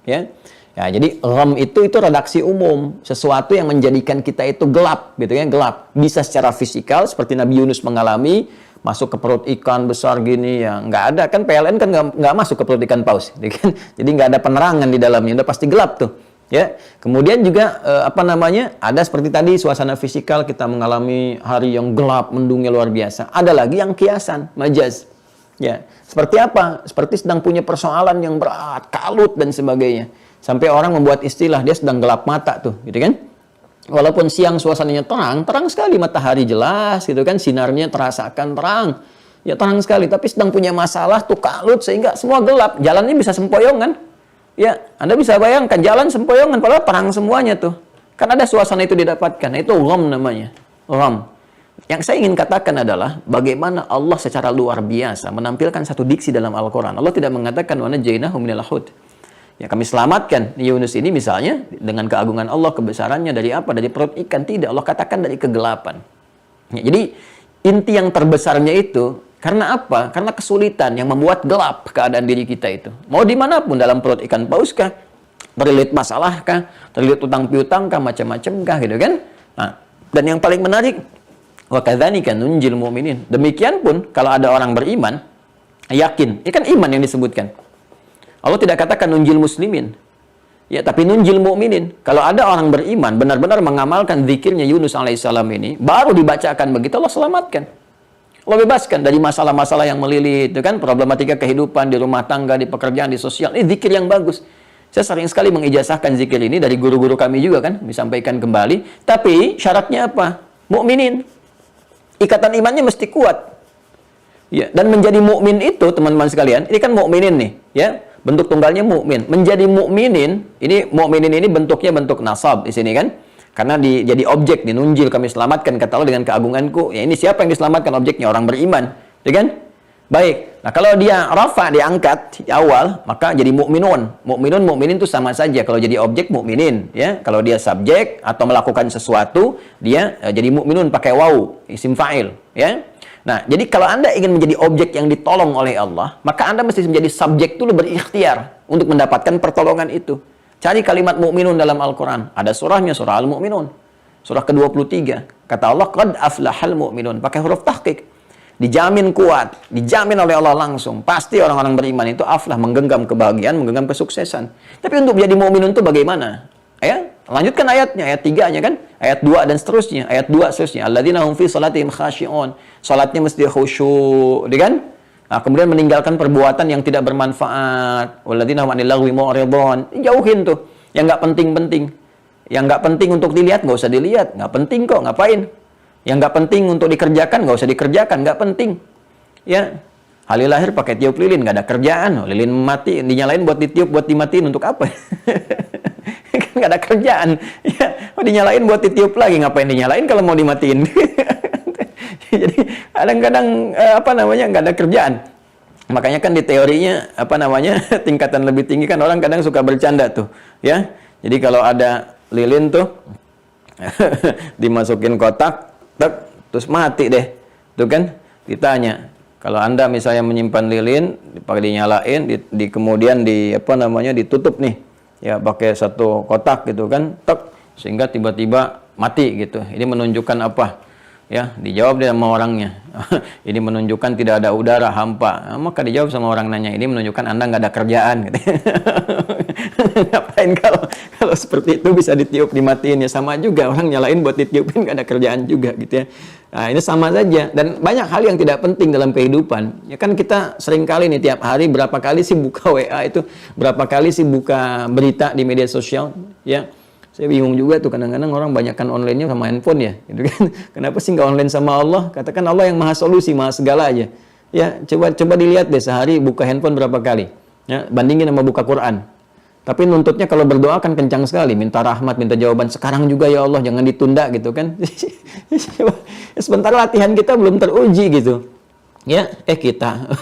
Ya. Ya, jadi gham itu redaksi umum, sesuatu yang menjadikan kita itu gelap, gitu ya, gelap. Bisa secara fisikal seperti Nabi Yunus mengalami, masuk ke perut ikan besar gini, ya nggak ada kan, PLN kan nggak masuk ke perut ikan paus, kan? Jadi nggak ada penerangan di dalamnya, udah pasti gelap tuh, ya. Kemudian juga ada seperti tadi suasana fisikal kita mengalami hari yang gelap mendungnya luar biasa. Ada lagi yang kiasan, majaz, ya. Seperti apa? Seperti sedang punya persoalan yang berat, kalut dan sebagainya, sampai orang membuat istilah dia sedang gelap mata tuh, gitu kan? Walaupun siang suasananya terang sekali, matahari jelas gitu kan, sinarnya terasakan terang. Ya terang sekali, tapi sedang punya masalah tuh kalut sehingga semua gelap. Jalannya bisa sempoyongan. Ya, Anda bisa bayangkan jalan sempoyongan padahal terang semuanya tuh. Kan ada suasana itu didapatkan. Itu gham namanya. Gham. Yang saya ingin katakan adalah bagaimana Allah secara luar biasa menampilkan satu diksi dalam Al-Qur'an. Allah tidak mengatakan wa najjaynahu minal hud. Ya, kami selamatkan Yunus ini misalnya dengan keagungan Allah, kebesarannya dari apa? Dari perut ikan. Tidak, Allah katakan dari kegelapan. Ya, jadi inti yang terbesarnya itu karena apa? Karena kesulitan yang membuat gelap keadaan diri kita itu. Mau dimanapun, dalam perut ikan paus kah? Terlilit masalah kah? Terlilit utang piutang kah? Macam-macam kah? Gitu kan? Nah, dan yang paling menarik, wa kadzalika nunjil mu'minin. Demikian pun kalau ada orang beriman, yakin. Ini kan iman yang disebutkan. Allah tidak katakan nunjil muslimin. Ya, tapi nunjil mu'minin. Kalau ada orang beriman, benar-benar mengamalkan zikirnya Yunus alaihissalam ini, baru dibacakan begitu, Allah selamatkan. Allah bebaskan dari masalah-masalah yang melilit, itu kan, problematika kehidupan, di rumah tangga, di pekerjaan, di sosial. Ini zikir yang bagus. Saya sering sekali mengijazahkan zikir ini dari guru-guru kami juga kan, disampaikan kembali. Tapi syaratnya apa? Mu'minin. Ikatan imannya mesti kuat. Ya, dan menjadi mukmin itu, teman-teman sekalian, ini kan mukminin nih, ya. Bentuk tunggalnya mukmin. Menjadi mukminin, ini mukminin ini bentuknya bentuk nasab di sini kan? Karena jadi objek, dinunjil, kami selamatkan kata Allah dengan keagunganku. Ya, ini siapa yang diselamatkan? Objeknya orang beriman, ya kan? Baik. Nah, kalau dia rafa, diangkat di awal, maka jadi mukminun. Mukminun, mukminin itu sama saja. Kalau jadi objek, mukminin, ya. Kalau dia subjek atau melakukan sesuatu, dia jadi mukminun pakai waw, isim fa'il, ya. Nah, jadi kalau Anda ingin menjadi objek yang ditolong oleh Allah, maka Anda mesti menjadi subjek dulu, berikhtiar untuk mendapatkan pertolongan itu. Cari kalimat mukminun dalam Al-Quran. Ada surahnya, surah Al-Mu'minun. Surah ke-23. Kata Allah, qad aflahal mu'minun. Pakai huruf tahqiq. dijamin kuat, dijamin oleh Allah langsung. Pasti orang-orang beriman itu aflah, menggenggam kebahagiaan, menggenggam kesuksesan. Tapi untuk menjadi mukmin itu bagaimana? Ya, lanjutkan ayatnya, ayat 3-nya kan, ayat 2 dan seterusnya, ayat 2 seterusnya. Alladzina hum fi salatihim khashi'un. Salatnya mesti khusyuk, kan? Nah, kemudian meninggalkan perbuatan yang tidak bermanfaat. Walladzina hum 'anil lagwi mu'ridun. Jauhin tuh yang nggak penting-penting. Yang nggak penting untuk dilihat, nggak usah dilihat. Nggak penting kok, ngapain? Yang nggak penting untuk dikerjakan, nggak usah dikerjakan, nggak penting. Ya, Halil lahir pakai tiup lilin, nggak ada kerjaan. Lilin mati, dinyalain buat ditiup, buat dimatiin untuk apa? Kan nggak ada kerjaan. Ya, dinyalain buat ditiup lagi, ngapain dinyalain kalau mau dimatiin? Jadi kadang-kadang nggak ada kerjaan. Makanya kan di teorinya tingkatan lebih tinggi kan orang kadang suka bercanda tuh, ya. Jadi kalau ada lilin tuh dimasukin kotak, terus mati deh. Tuh kan ditanya, kalau Anda misalnya menyimpan lilin, pakai dinyalain, kemudian ditutup nih, ya pakai satu kotak gitu kan, sehingga tiba-tiba mati gitu. Ini menunjukkan apa? Ya, dijawab dia sama orangnya. Ini menunjukkan tidak ada udara, hampa. Maka dijawab sama orang nanya, ini menunjukkan Anda nggak ada kerjaan. Gitu. Ngapain kalau seperti itu bisa ditiup, dimatiin, ya sama juga. Orang nyalain buat ditiupin, nggak ada kerjaan juga gitu ya. Nah, ini sama saja. Dan banyak hal yang tidak penting dalam kehidupan. Ya kan kita sering kali nih tiap hari berapa kali sih buka WA itu, berapa kali sih buka berita di media sosial, ya. Saya bingung juga tuh, kadang-kadang orang banyakkan online-nya sama handphone ya, gitu kan. Kenapa sih nggak online sama Allah? Katakan Allah yang maha solusi, maha segala aja. Ya, coba dilihat deh sehari buka handphone berapa kali. Ya, bandingin sama buka Quran. Tapi nuntutnya kalau berdoa kan kencang sekali, minta rahmat, minta jawaban sekarang juga ya Allah, jangan ditunda gitu kan. Sebentar latihan kita belum teruji gitu. Ya, kita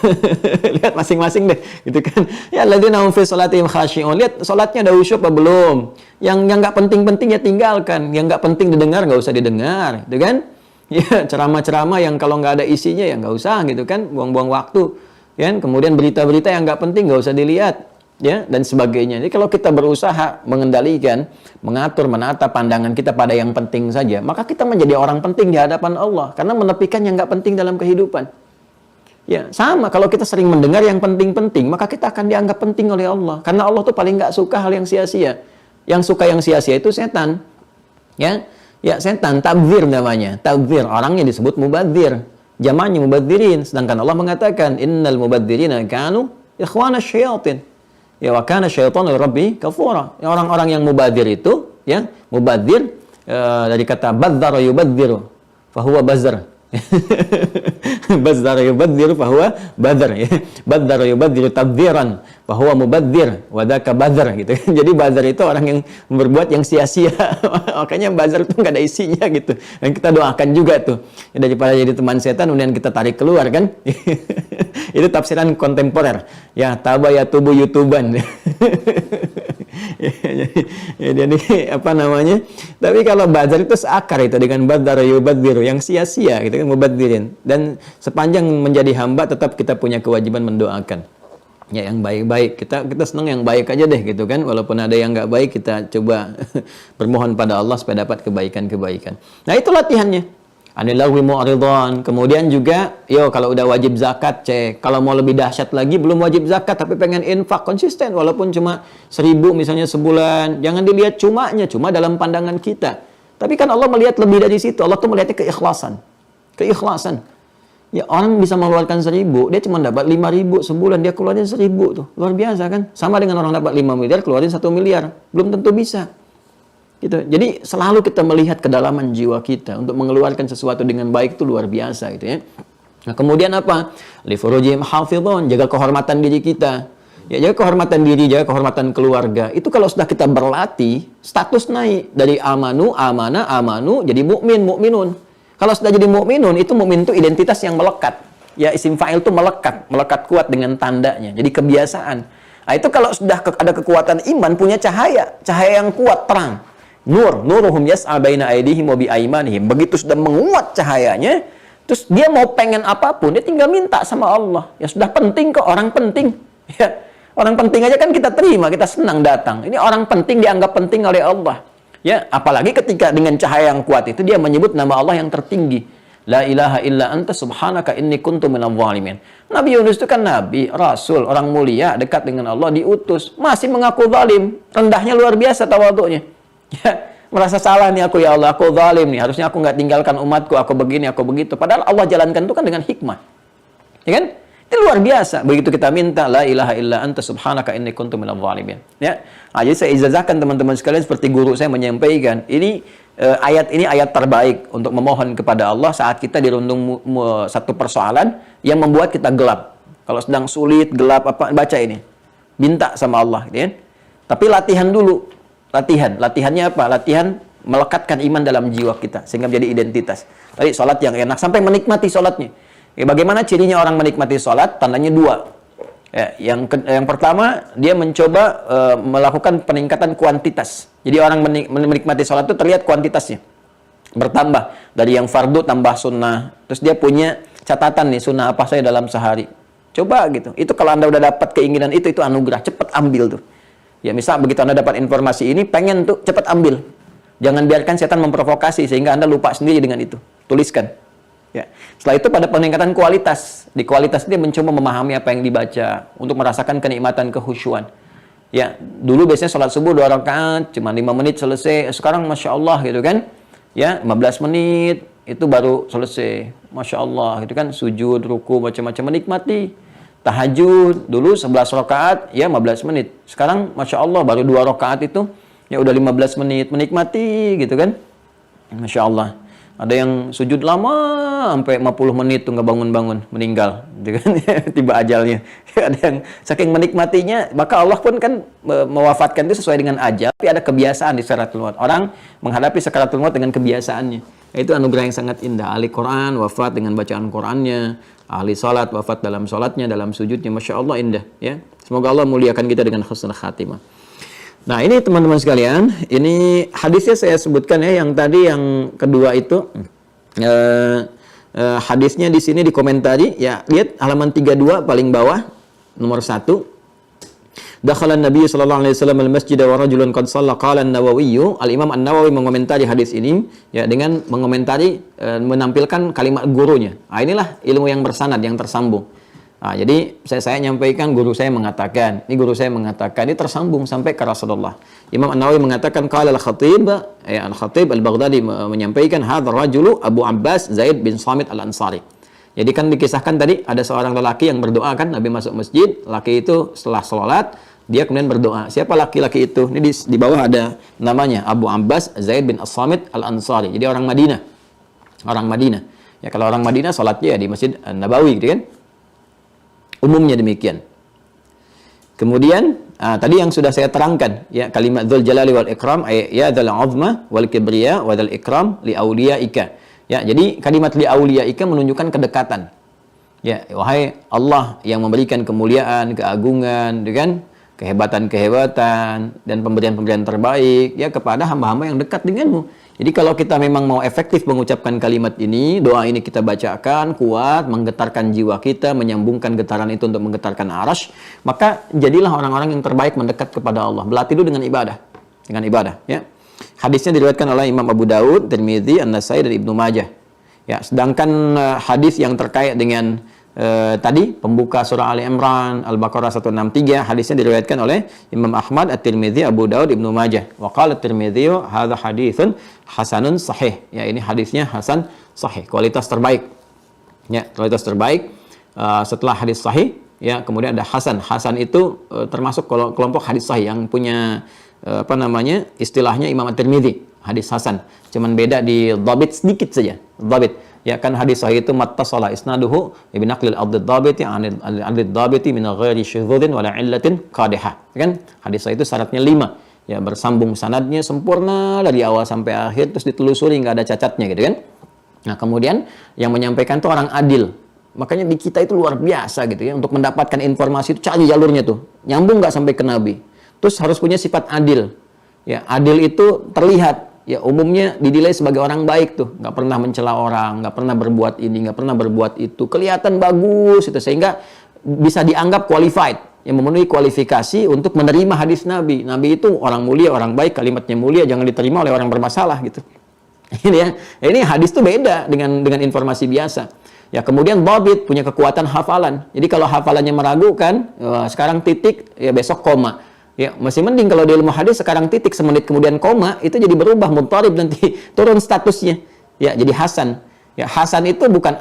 lihat masing-masing deh, gitu kan. Ya, alladzina hum fi salatihim khashi'un. Lihat salatnya udah khusyuk apa belum? Yang nggak penting-penting ya tinggalkan. Yang nggak penting didengar nggak usah didengar, gitu kan? Ya, ceramah-ceramah yang kalau nggak ada isinya ya nggak usah, gitu kan? Buang-buang waktu, ya. Kemudian berita-berita yang nggak penting nggak usah dilihat, ya, dan sebagainya. Jadi kalau kita berusaha mengendalikan, mengatur, menata pandangan kita pada yang penting saja, maka kita menjadi orang penting di hadapan Allah karena menepikan yang nggak penting dalam kehidupan. Ya, sama kalau kita sering mendengar yang penting-penting, maka kita akan dianggap penting oleh Allah. Karena Allah tuh paling nggak suka hal yang sia-sia. Yang suka yang sia-sia itu setan. Ya, setan, tabdzir namanya. Tabdzir, orangnya disebut mubadzir. Jamannya mubadzirin. Sedangkan Allah mengatakan, innal mubadzirina kanu ikhwana syayatin. Ya, wa kana syaitanu rabbi kafura. Ya, orang-orang yang mubadzir itu, ya, mubadzir dari kata badzara yubadziru, fahuwa bazar. Bazzara yubadziru fahuwa badar, ya. Bazzara yubadziru tabdziran fahuwa mubadzir wa dzaka bazar gitu. Jadi bazar itu orang yang berbuat yang sia-sia. Makanya bazar itu nggak ada isinya gitu. Dan kita doakan juga tuh. Ya, daripada jadi teman setan kemudian kita tarik keluar kan. Itu tafsiran kontemporer. Ya, taba ya tubuh yutuban. Jadi tapi kalau bazar itu seakar itu dengan badzara yubadziru yang sia-sia gitu kan, mubadzirin. Dan sepanjang menjadi hamba tetap kita punya kewajiban mendoakan ya yang baik-baik. Kita senang yang baik aja deh gitu kan, walaupun ada yang nggak baik kita coba bermohon pada Allah supaya dapat kebaikan-kebaikan. Nah, itu latihannya. Anillahu mu'ridhan. Kemudian juga, kalau udah wajib zakat, cek. Kalau mau lebih dahsyat lagi, belum wajib zakat, tapi pengen infak konsisten, walaupun cuma 1.000 misalnya sebulan. Jangan dilihat cuma dalam pandangan kita. Tapi kan Allah melihat lebih dari situ. Allah tuh melihatnya keikhlasan. Ya, orang bisa mengeluarkan 1.000, dia cuma dapat 5.000 sebulan, dia keluarin 1.000 tuh. Luar biasa kan? Sama dengan orang dapat 5 miliar, keluarin 1 miliar. Belum tentu bisa. Gitu. Jadi selalu kita melihat kedalaman jiwa kita untuk mengeluarkan sesuatu dengan baik itu luar biasa gitu ya. Nah, kemudian apa? Li furujihim hafizun, jaga kehormatan diri kita. Ya, jaga kehormatan diri, jaga kehormatan keluarga. Itu kalau sudah kita berlatih, status naik dari amanu, amanah, amanu jadi mukmin, mukminun. Kalau sudah jadi mukminun, itu mukmin itu identitas yang melekat. Ya, isim fa'il itu melekat kuat dengan tandanya. Jadi kebiasaan. Nah, itu kalau sudah ada kekuatan iman, punya cahaya yang kuat, terang. Nuruhum yas'a baina aydihim wa bi aymanihim. Begitu sudah menguat cahayanya, terus dia mau pengen apapun, dia tinggal minta sama Allah. Ya sudah penting kok, orang penting. Ya, orang penting aja kan kita terima, kita senang datang. Ini orang penting dianggap penting oleh Allah. Ya, apalagi ketika dengan cahaya yang kuat itu dia menyebut nama Allah yang tertinggi. La ilaha illa anta subhanaka inni kuntu minadh dhalimin. Nabi Yunus itu kan nabi, rasul, orang mulia, dekat dengan Allah, diutus, masih mengaku zalim. Rendahnya luar biasa tawadhu'nya. Ya, merasa salah nih aku, ya Allah, aku zalim nih. Harusnya aku nggak tinggalkan umatku, aku begini, aku begitu. Padahal Allah jalankan itu kan dengan hikmah. Ya kan? Itu luar biasa. Begitu kita minta la ilaha illa anta subhanaka inni kuntu minadh dhalimin. Ya. Nah, jadi saya ijazahkan teman-teman sekalian seperti guru saya menyampaikan, ini ayat ini ayat terbaik untuk memohon kepada Allah saat kita dirundung satu persoalan yang membuat kita gelap. Kalau sedang sulit, gelap apa, baca ini. Minta sama Allah, gitu ya. Tapi latihan dulu. Latihannya apa? Latihan melekatkan iman dalam jiwa kita sehingga menjadi identitas. Tadi salat yang enak sampai menikmati salatnya. Ya, bagaimana cirinya orang menikmati sholat? Tandanya dua. Ya, yang pertama, dia mencoba melakukan peningkatan kuantitas. Jadi orang menikmati sholat itu terlihat kuantitasnya. Bertambah. Dari yang fardu tambah sunnah. Terus dia punya catatan nih, sunnah apa saya dalam sehari. Coba gitu. Itu kalau Anda udah dapat keinginan itu anugerah. Cepat ambil tuh. Ya, misal begitu Anda dapat informasi ini, pengen tuh cepat ambil. Jangan biarkan setan memprovokasi sehingga Anda lupa sendiri dengan itu. Tuliskan. Ya. Setelah itu pada peningkatan kualitas. Di kualitas dia mencoba memahami apa yang dibaca untuk merasakan kenikmatan kehusyuan. Ya, dulu biasanya sholat subuh 2 rakaat, cuma 5 menit selesai. Sekarang Masya Allah gitu kan. Ya, 15 menit itu baru selesai. Masya Allah gitu kan, sujud, ruku, macam-macam menikmati. Tahajud dulu 11 rakaat, ya 15 menit. Sekarang Masya Allah baru 2 rakaat itu ya udah 15 menit menikmati gitu kan. Masya Allah. Ada yang sujud lama sampai 50 menit tuh nggak bangun-bangun, meninggal, gitu kan? Tiba ajalnya. Ada yang saking menikmatinya, maka Allah pun kan mewafatkan itu sesuai dengan ajal, tapi ada kebiasaan di sakaratul maut. Orang menghadapi sakaratul maut dengan kebiasaannya. Itu anugerah yang sangat indah. Ahli Quran wafat dengan bacaan Qurannya, ahli salat wafat dalam salatnya, dalam sujudnya, Masya Allah indah. Ya, semoga Allah muliakan kita dengan husnul khatimah. Nah, ini teman-teman sekalian, ini hadisnya saya sebutkan ya, yang tadi yang kedua itu hadisnya di sini dikomentari ya, lihat halaman 32 paling bawah nomor 1. Dakhala an-nabiy sallallahu alaihi wasallam al-masjid wa rajulun qad shalla qala an-Nawawi, al-Imam An-Nawawi mengomentari hadis ini ya dengan mengomentari menampilkan kalimat gurunya. Nah, inilah ilmu yang bersanad, yang tersambung. Nah, jadi saya nyampaikan, guru saya mengatakan, ini tersambung sampai ke Rasulullah. Imam An-Nawawi mengatakan, qala al-Khatib, Al-Khatib Al-Baghdadi menyampaikan, hadzal rajulu Abu Abbas Zaid bin Samit Al-Ansari. Jadi kan dikisahkan tadi ada seorang lelaki yang berdoa kan, Nabi masuk masjid, laki itu setelah sholat, dia kemudian berdoa. Siapa laki-laki itu? Ini di bawah ada namanya, Abu Abbas Zaid bin As-Samit Al-Ansari. Jadi orang Madinah. Orang Madinah. Ya, kalau orang Madinah sholatnya ya di Masjid An-Nabawi gitu kan. Umumnya demikian. Kemudian tadi yang sudah saya terangkan ya, kalimat dzul jalali wal ikram, ya dzal azma wal kibriya wa dzal ikram li auliyaika. Ya, jadi kalimat li auliyaika menunjukkan kedekatan. Ya, wahai Allah yang memberikan kemuliaan, keagungan, kan? Kehebatan-kehebatan dan pemberian-pemberian terbaik ya kepada hamba-hamba yang dekat denganmu. Jadi kalau kita memang mau efektif mengucapkan kalimat ini, doa ini kita bacakan kuat, menggetarkan jiwa kita, menyambungkan getaran itu untuk menggetarkan arasy, maka jadilah orang-orang yang terbaik mendekat kepada Allah. Berlatih dulu dengan ibadah. Dengan ibadah, ya. Hadisnya diriwayatkan oleh Imam Abu Daud, Tirmidzi, An-Nasai dan Ibnu Majah. Ya, sedangkan hadis yang terkait dengan tadi pembuka surah Ali Imran Al-Baqarah 163, hadisnya diriwayatkan oleh Imam Ahmad, At-Tirmidzi, Abu Daud, Ibnu Majah. Wa qala At-Tirmidzi hadza haditsun hasanun sahih. Ya, ini hadisnya hasan sahih, kualitas terbaik. Ya, kualitas terbaik. Setelah hadis sahih, ya, kemudian ada hasan. Hasan itu termasuk kelompok hadis sahih yang punya istilahnya Imam At-Tirmidzi, hadis hasan. Cuman beda di dhabit sedikit saja. Dhabit. Ya kan hadis sahih itu mattasala isnaduhu bi naqlil ad-dhabiti an ad-dhabiti min ghairi syudzudzin wala illatin qadihah. Kan hadis sahih itu syaratnya 5. Ya, bersambung sanadnya sempurna dari awal sampai akhir, terus ditelusuri nggak ada cacatnya gitu kan. Nah, kemudian yang menyampaikan itu orang adil. Makanya di kita itu luar biasa gitu ya, untuk mendapatkan informasi itu cari jalurnya tuh. Nyambung nggak sampai ke Nabi. Terus harus punya sifat adil. Ya, adil itu terlihat. Ya, umumnya didilai sebagai orang baik tuh, nggak pernah mencela orang, nggak pernah berbuat ini, nggak pernah berbuat itu, kelihatan bagus itu, sehingga bisa dianggap qualified, yang memenuhi kualifikasi untuk menerima hadis Nabi. Nabi itu orang mulia, orang baik, kalimatnya mulia, jangan diterima oleh orang bermasalah gitu. Ini ya, ini hadis tuh beda dengan informasi biasa. Ya, kemudian dhabit, punya kekuatan hafalan. Jadi kalau hafalannya meragukan, sekarang titik, ya besok koma. Ya, masih mending kalau di ilmu hadis sekarang titik, semenit kemudian koma, itu jadi berubah mudharib, nanti turun statusnya. Ya, jadi hasan. Ya, hasan itu bukan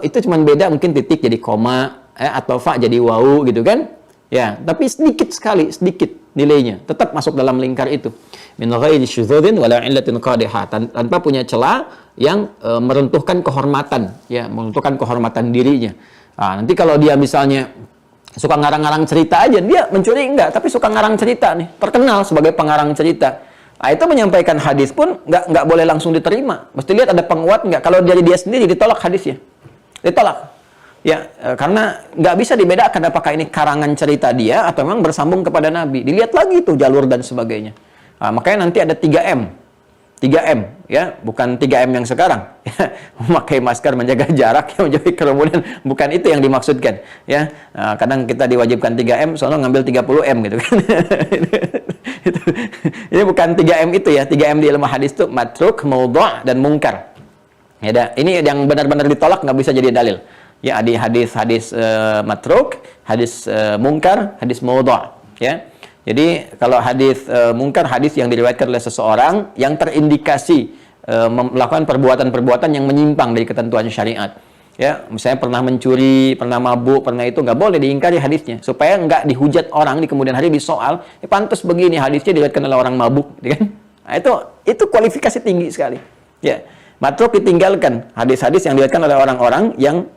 itu cuma beda mungkin titik jadi koma, atau fa jadi wawu gitu kan. Ya, tapi sedikit sekali, sedikit nilainya. Tetap masuk dalam lingkar itu. Min ghairi syudzudin wala illatin qadihah, tanpa punya celah yang meruntuhkan kehormatan, ya, meruntuhkan kehormatan dirinya. Nah, nanti kalau dia misalnya suka ngarang-ngarang cerita aja, dia mencuri enggak, tapi suka ngarang cerita nih, terkenal sebagai pengarang cerita. Nah, itu menyampaikan hadis pun enggak boleh langsung diterima. Mesti lihat ada penguat enggak. Kalau dari dia sendiri ditolak hadisnya. Ditolak. Ya, karena nggak bisa dibedakan apakah ini karangan cerita dia atau memang bersambung kepada Nabi. Dilihat lagi tuh jalur dan sebagainya. Nah, makanya nanti ada 3M. 3M, ya, bukan 3M yang sekarang. Memakai masker, menjaga jarak, menjauhi kerumunan, bukan itu yang dimaksudkan, ya. Nah, kadang kita diwajibkan 3M, soalnya ngambil 30M gitu kan. Ini bukan 3M itu ya. 3M di ilmu hadis itu matruk, maudhu' dan mungkar. Ya, ini yang benar-benar ditolak nggak bisa jadi dalil. Ya, di hadis matruk, hadis mungkar, hadis maudhu', ya. Jadi kalau hadis mungkar, hadis yang diriwayatkan oleh seseorang yang terindikasi melakukan perbuatan-perbuatan yang menyimpang dari ketentuan syariat. Ya, misalnya pernah mencuri, pernah mabuk, pernah itu, nggak boleh diingkari hadisnya, supaya nggak dihujat orang di kemudian hari di soal, pantas begini hadisnya diriwayatkan oleh orang mabuk, gitu kan? Nah, itu kualifikasi tinggi sekali. Ya. Matruk ditinggalkan, hadis-hadis yang diriwayatkan oleh orang-orang yang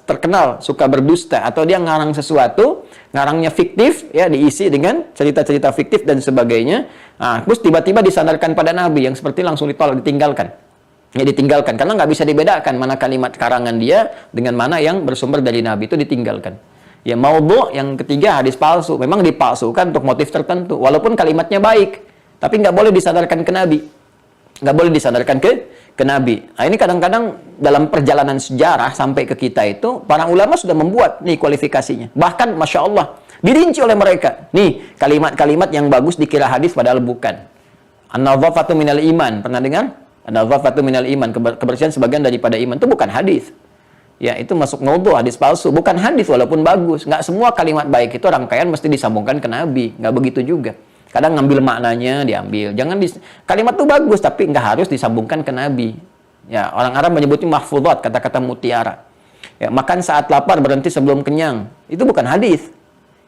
terkenal suka berdusta, atau dia ngarang sesuatu, ngarangnya fiktif, ya, diisi dengan cerita-cerita fiktif dan sebagainya. Nah, terus tiba-tiba disandarkan pada Nabi, yang seperti langsung ditolak, ditinggalkan. Ya, ditinggalkan karena nggak bisa dibedakan mana kalimat karangan dia dengan mana yang bersumber dari Nabi, itu ditinggalkan. Ya, maudhu' yang ketiga hadis palsu, memang dipalsukan untuk motif tertentu, walaupun kalimatnya baik, tapi nggak boleh disandarkan ke Nabi. Nggak boleh disandarkan ke Nabi. Nah, ini kadang-kadang dalam perjalanan sejarah sampai ke kita itu, para ulama sudah membuat nih kualifikasinya. Bahkan, Masya Allah, dirinci oleh mereka. Nih, kalimat-kalimat yang bagus dikira hadis padahal bukan. An-nadhafatu minal iman. Pernah dengar? An-nadhafatu minal iman. Kebersihan sebagian daripada iman. Itu bukan hadis. Ya, itu masuk maudhu', hadis palsu. Bukan hadis walaupun bagus. Nggak semua kalimat baik itu rangkaian mesti disambungkan ke Nabi. Nggak begitu juga. Kadang ngambil maknanya, diambil. Kalimat itu bagus, tapi nggak harus disambungkan ke Nabi. Ya, orang Arab menyebutnya mahfudhat, kata-kata mutiara. Ya, makan saat lapar, berhenti sebelum kenyang. Itu bukan hadis.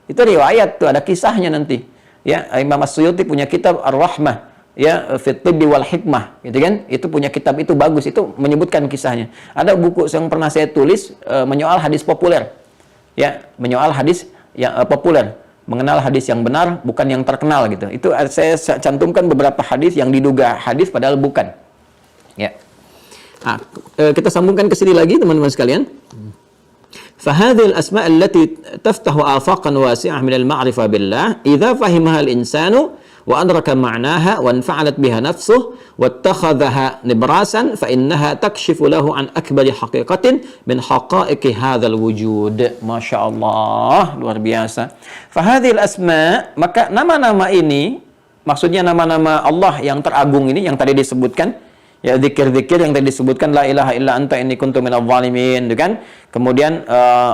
Itu riwayat tuh, ada kisahnya nanti. Ya, Imam As-Suyuti punya kitab Ar-Rahmah, ya, Fit Tibbi wal Hikmah, gitu kan? Itu punya kitab itu bagus, itu menyebutkan kisahnya. Ada buku yang pernah saya tulis menyoal hadis populer. Ya, menyoal hadis yang populer. Mengenal hadis yang benar, bukan yang terkenal gitu. Itu saya cantumkan beberapa hadis yang diduga hadis padahal bukan. Ya. Nah, kita sambungkan ke sini lagi teman-teman sekalian. فهذه الأسماء التي تفتح آفاقا واسعة من المعرفة بالله إذا فهمها الإنسان وأدرك معناها وانفعلت بها نفسه واتخذها نبراسا فإنها تكشف له عن أكبر حقيقة من حقائق هذا الوجود. Masya Allah, luar biasa. فهذه الأسماء, maka nama-nama ini, maksudnya nama-nama Allah yang teragung ini, yang tadi disebutkan, ya, zikir-zikir yang tadi disebutkan, la ilaha illa anta inni kuntu minadh dhalimin, gitu kan? Kemudian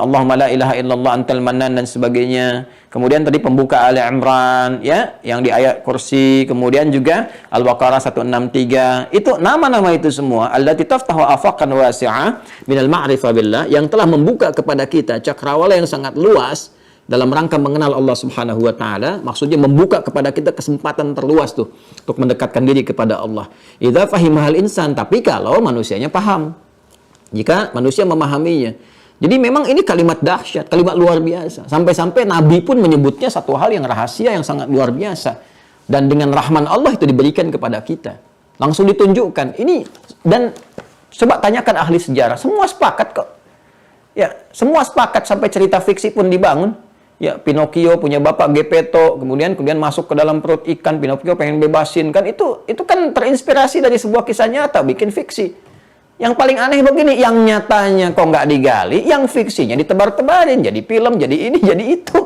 Allahumma la ilaha illallah antal mannan dan sebagainya. Kemudian tadi pembuka Ali Imran, ya, yang di ayat kursi, kemudian juga Al-Baqarah 163. Itu nama-nama itu semua allati taftahu afaqan wasi'ah minal ma'rifah billah, yang telah membuka kepada kita cakrawala yang sangat luas dalam rangka mengenal Allah Subhanahu wa taala. Maksudnya membuka kepada kita kesempatan terluas tuh untuk mendekatkan diri kepada Allah. Idza fahimahal insan, tapi kalau manusianya paham. Jika manusia memahaminya. Jadi memang ini kalimat dahsyat, kalimat luar biasa. Sampai-sampai Nabi pun menyebutnya satu hal yang rahasia yang sangat luar biasa. Dan dengan rahman Allah itu diberikan kepada kita. Langsung ditunjukkan. Ini, dan coba tanyakan ahli sejarah, semua sepakat kok. Ya, semua sepakat, sampai cerita fiksi pun dibangun. Ya, Pinocchio punya bapak Geppetto, kemudian masuk ke dalam perut ikan, Pinocchio pengen bebasin, kan itu kan terinspirasi dari sebuah kisah nyata, bikin fiksi. Yang paling aneh begini, yang nyatanya kok nggak digali, yang fiksinya ditebar-tebarin, jadi film, jadi ini, jadi itu.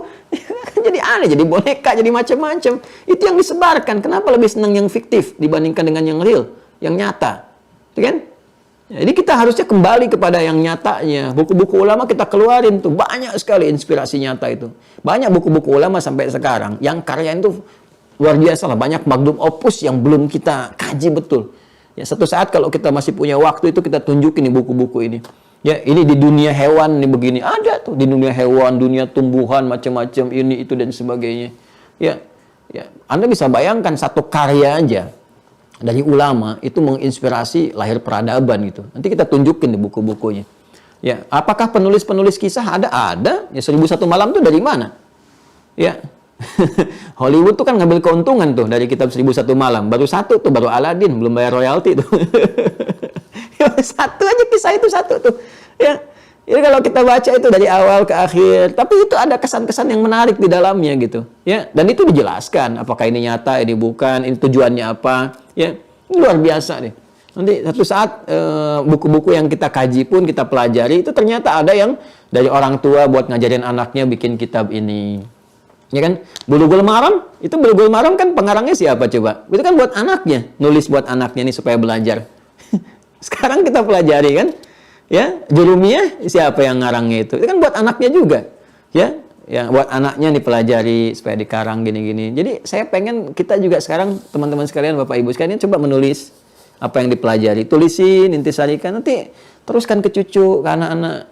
Jadi aneh, jadi boneka, jadi macam-macam. Itu yang disebarkan. Kenapa lebih senang yang fiktif dibandingkan dengan yang real? yang nyata. Itu kan? Jadi kita harusnya kembali kepada yang nyatanya. Buku-buku ulama kita keluarin tuh. Banyak sekali inspirasi nyata itu. Banyak buku-buku ulama sampai sekarang. Yang karya itu luar biasa lah. Banyak magnum opus yang belum kita kaji betul. Ya, satu saat kalau kita masih punya waktu itu kita tunjukin nih buku-buku ini. Ya, ini di dunia hewan nih begini. Ada tuh di dunia hewan, dunia tumbuhan, macam-macam ini, itu, dan sebagainya. Ya, Anda bisa bayangkan satu karya aja dari ulama itu menginspirasi lahir peradaban gitu. Nanti kita tunjukin di buku-bukunya. Ya, apakah penulis-penulis kisah ada? Ada. Ya, 1001 Malam tuh dari mana? Ya. Hollywood tuh kan ngambil keuntungan tuh dari kitab 1001 Malam. Baru satu tuh, baru Aladdin, belum bayar royalti tuh. Satu aja kisah itu satu tuh. Ya. Jadi kalau kita baca itu dari awal ke akhir, tapi itu ada kesan-kesan yang menarik di dalamnya gitu. Ya, dan itu dijelaskan apakah ini nyata, ini bukan, ini tujuannya apa. Ya, ini luar biasa deh. Nanti satu saat buku-buku yang kita kaji pun kita pelajari itu ternyata ada yang dari orang tua buat ngajarin anaknya bikin kitab ini. Ya kan? Bulughul Maram, itu Bulughul Maram kan pengarangnya siapa coba? Itu kan buat anaknya, nulis buat anaknya nih supaya belajar. Sekarang kita pelajari kan? Ya, Jurumiyah siapa yang ngarangnya itu? Itu kan buat anaknya juga. Ya, yang buat anaknya dipelajari supaya dikarang gini-gini. Jadi saya pengen kita juga sekarang teman-teman sekalian, Bapak Ibu sekalian coba menulis apa yang dipelajari, tulisin, intisarikan, nanti teruskan ke cucu, ke anak-anak.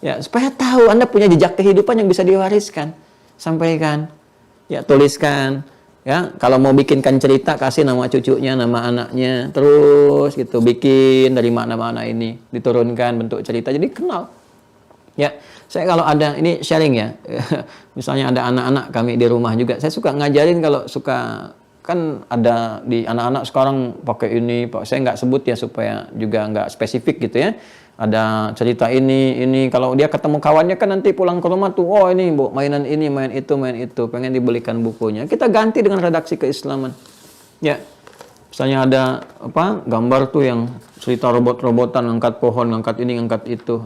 Ya, supaya tahu Anda punya jejak kehidupan yang bisa diwariskan. Sampaikan. Ya, tuliskan. Ya, kalau mau bikinkan cerita kasih nama cucunya, nama anaknya, terus gitu bikin dari mana-mana ini, diturunkan bentuk cerita jadi kenal. Ya, saya kalau ada ini sharing ya. Misalnya ada anak-anak kami di rumah juga, saya suka ngajarin kalau suka kan ada di anak-anak sekarang pakai ini, saya nggak sebut ya supaya juga nggak spesifik gitu ya. Ada cerita ini kalau dia ketemu kawannya kan nanti pulang ke rumah tuh, oh ini bu mainan ini, main itu, pengen dibelikan bukunya. Kita ganti dengan redaksi keislaman. Ya, misalnya ada apa gambar tuh yang cerita robot-robotan, ngangkat pohon, ngangkat ini, ngangkat itu.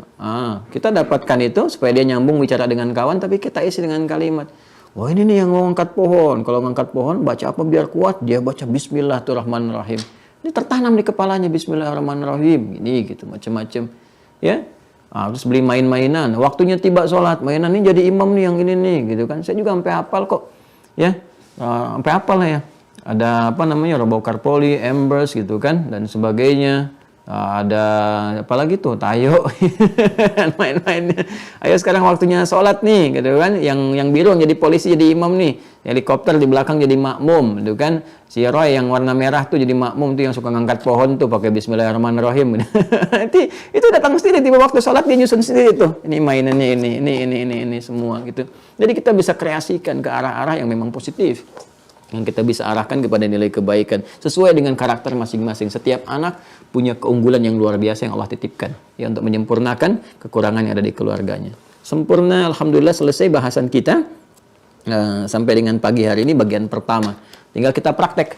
Kita dapatkan itu supaya dia nyambung bicara dengan kawan, tapi kita isi dengan kalimat. Wah ini nih yang mau ngangkat pohon. Kalau ngangkat pohon baca apa biar kuat? Dia baca Bismillahirrahmanirrahim. Ini tertanam di kepalanya Bismillahirrahmanirrahim. Ini gitu macam-macam. Ya, terus beli main-mainan. Waktunya tiba sholat, mainan ini jadi imam nih yang ini nih, gitu kan. Saya juga sampai hafal kok, ya, sampai hafal lah ya. Ada apa namanya Robocarpoli, Embers gitu kan, dan sebagainya. Ada apa lagi tuh, Tayo, main-mainnya. Ayo sekarang waktunya sholat nih, gitu kan. Yang biru jadi polisi jadi imam nih, helikopter di belakang jadi makmum, gitu kan. Si Roy yang warna merah tuh jadi makmum tuh yang suka ngangkat pohon tuh pakai Bismillahirrahmanirrahim. itu datang sendiri tiba waktu sholat dia nyusun sendiri tuh. Ini mainannya ini semua gitu. Jadi kita bisa kreasikan ke arah-arah yang memang positif. Yang kita bisa arahkan kepada nilai kebaikan sesuai dengan karakter masing-masing. Setiap anak punya keunggulan yang luar biasa yang Allah titipkan ya untuk menyempurnakan kekurangan yang ada di keluarganya. Sempurna, alhamdulillah selesai bahasan kita sampai dengan pagi hari ini bagian pertama. Tinggal kita praktek.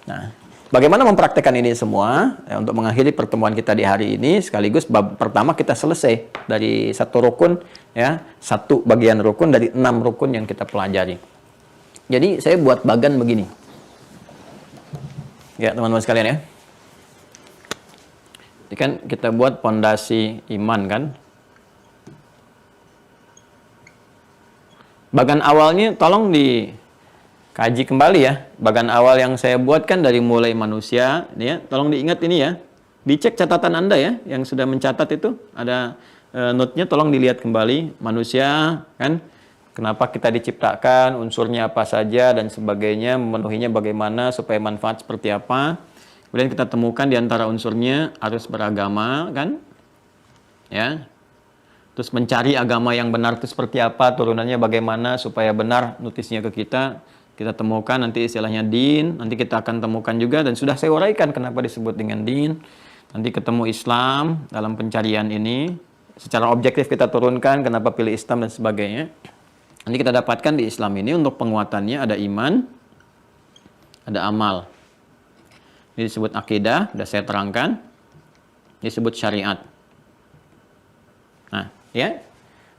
Nah, bagaimana mempraktekkan ini semua ya, untuk mengakhiri pertemuan kita di hari ini sekaligus bab pertama kita selesai dari satu rukun ya, satu bagian rukun dari 6 rukun yang kita pelajari. Jadi saya buat bagan begini. Ya teman-teman sekalian ya. Ini kan kita buat pondasi iman kan. Bagan awalnya tolong dikaji kembali ya. Bagan awal yang saya buat kan dari mulai manusia. Ya, tolong diingat ini ya. Dicek catatan Anda ya. Yang sudah mencatat itu. Ada note-nya tolong dilihat kembali. Manusia kan. Kenapa kita diciptakan, unsurnya apa saja, dan sebagainya, memenuhinya bagaimana, supaya manfaat seperti apa. Kemudian kita temukan di antara unsurnya harus beragama, kan? Ya. Terus mencari agama yang benar itu seperti apa, turunannya bagaimana, supaya benar nutisnya ke kita. Kita temukan nanti istilahnya din, nanti kita akan temukan juga, dan sudah saya uraikan kenapa disebut dengan din. Nanti ketemu Islam dalam pencarian ini. Secara objektif kita turunkan kenapa pilih Islam dan sebagainya. Nanti kita dapatkan di Islam ini untuk penguatannya ada iman, ada amal. Ini disebut akidah, sudah saya terangkan. Disebut syariat. Nah, ya.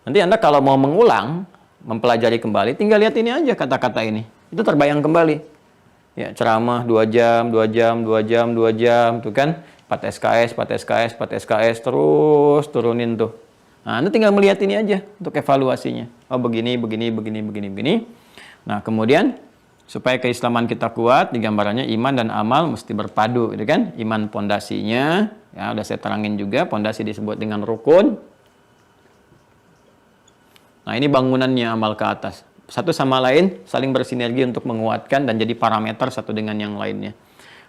Nanti Anda kalau mau mengulang, mempelajari kembali, tinggal lihat ini aja kata-kata ini. Itu terbayang kembali. Ya, ceramah 2 jam, 2 jam, 2 jam, 2 jam, tuh kan. 4 SKS, 4 SKS, 4 SKS, terus turunin tuh. Nah, Anda tinggal melihat ini aja untuk evaluasinya. Oh, begini, begini, begini, begini, begini. Nah, kemudian supaya keislaman kita kuat, di gambarannya iman dan amal mesti berpadu, gitu kan? Iman pondasinya, ya udah saya terangin juga, pondasi disebut dengan rukun. Nah, ini bangunannya amal ke atas. Satu sama lain saling bersinergi untuk menguatkan dan jadi parameter satu dengan yang lainnya.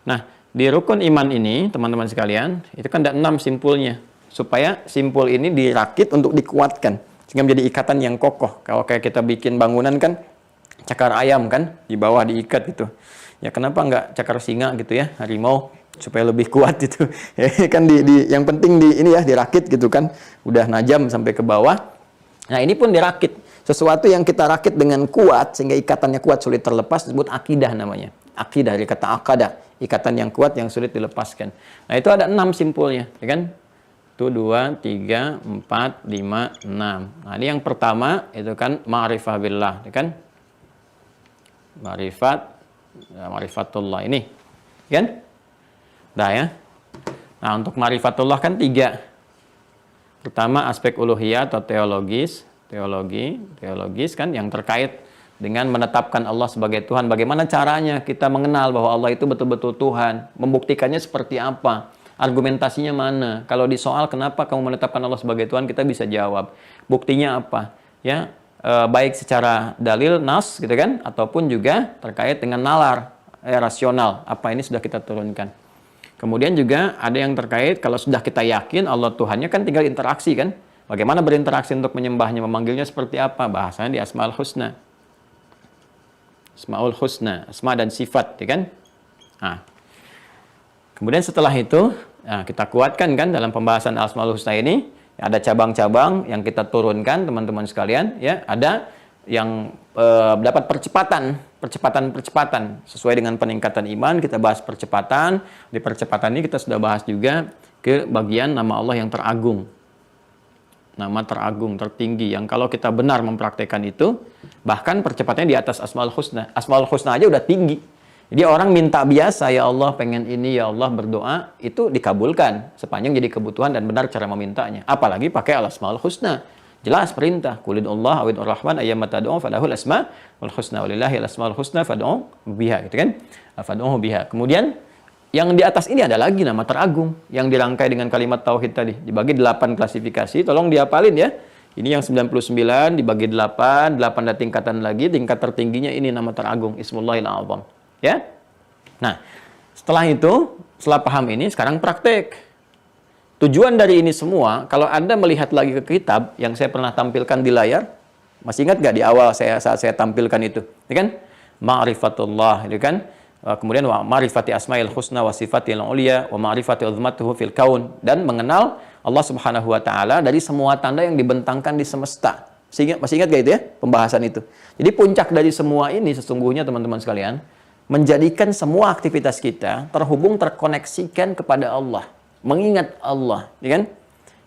Nah, di rukun iman ini, teman-teman sekalian, itu kan ada 6 simpulnya. Supaya simpul ini dirakit untuk dikuatkan. Sehingga menjadi ikatan yang kokoh. Kalau kayak kita bikin bangunan kan, cakar ayam kan, di bawah diikat gitu. Ya kenapa nggak cakar singa gitu ya, harimau, supaya lebih kuat gitu. Kan yang penting ini ya, dirakit gitu kan. Udah najam sampai ke bawah. Nah, ini pun dirakit. Sesuatu yang kita rakit dengan kuat, sehingga ikatannya kuat, sulit terlepas, disebut akidah namanya. Akidah, dari kata akadah. Ikatan yang kuat, yang sulit dilepaskan. Nah, itu ada 6 simpulnya, ya kan? Itu 2, 3, 4, 5, 6. Nah, ini yang pertama, itu kan ma'rifah billah, ya kan? Ma'rifatullah ini, kan? Nah, ya. Nah, untuk ma'rifatullah kan 3. Pertama, aspek uluhiyah atau teologis kan, yang terkait dengan menetapkan Allah sebagai Tuhan. Bagaimana caranya kita mengenal bahwa Allah itu betul-betul Tuhan? Membuktikannya seperti apa? Argumentasinya mana? Kalau di soal kenapa kamu menetapkan Allah sebagai Tuhan, kita bisa jawab. Buktinya apa? Ya, baik secara dalil, nas gitu kan, ataupun juga terkait dengan nalar, rasional. Apa ini sudah kita turunkan. Kemudian juga ada yang terkait, kalau sudah kita yakin Allah Tuhannya, kan tinggal interaksi kan. Bagaimana berinteraksi untuk menyembahnya, memanggilnya seperti apa? Bahasanya di Asmaul Husna. Asmaul Husna, asma dan sifat, ya kan? Nah, kemudian setelah itu, nah, kita kuatkan kan dalam pembahasan Asmaul Husna ini, ada cabang-cabang yang kita turunkan, teman-teman sekalian, ya, ada yang dapat percepatan sesuai dengan peningkatan iman. Kita bahas percepatan. Di percepatan ini kita sudah bahas juga ke bagian nama Allah yang teragung, nama teragung, tertinggi, yang kalau kita benar mempraktekkan itu, bahkan percepatannya di atas Asmaul Husna. Asmaul Husna aja udah tinggi. Jadi orang minta biasa, ya Allah pengen ini, ya Allah berdoa, itu dikabulkan sepanjang jadi kebutuhan dan benar cara memintanya. Apalagi pakai Asmaul Husna. Jelas perintah, qul Allah awid ar-rahman ayyamma tad'u falahul asmaul husna walillahil asmaul husna fad'u biha, gitu kan? Fad'uhu biha. Kemudian yang di atas ini ada lagi nama teragung yang dirangkai dengan kalimat tauhid tadi, dibagi 8 klasifikasi. Tolong dihafalin ya. Ini yang 99 dibagi 8 ada tingkatan lagi. Tingkat tertingginya ini nama teragung, Ismullahil A'zam. Ya. Nah, setelah itu, setelah paham ini, sekarang praktek. Tujuan dari ini semua, kalau Anda melihat lagi ke kitab yang saya pernah tampilkan di layar, masih ingat nggak di awal saat saya tampilkan itu? Ya kan? Ma'rifatullah, itu kan? Kemudian wa ma'rifati asma'il husna wa sifatil ulia wa ma'rifati uzmatuhu fil kaun, dan mengenal Allah Subhanahu wa taala dari semua tanda yang dibentangkan di semesta. Masih ingat gak itu ya pembahasan itu? Jadi puncak dari semua ini sesungguhnya teman-teman sekalian, menjadikan semua aktivitas kita terkoneksikan kepada Allah, mengingat Allah, ya kan?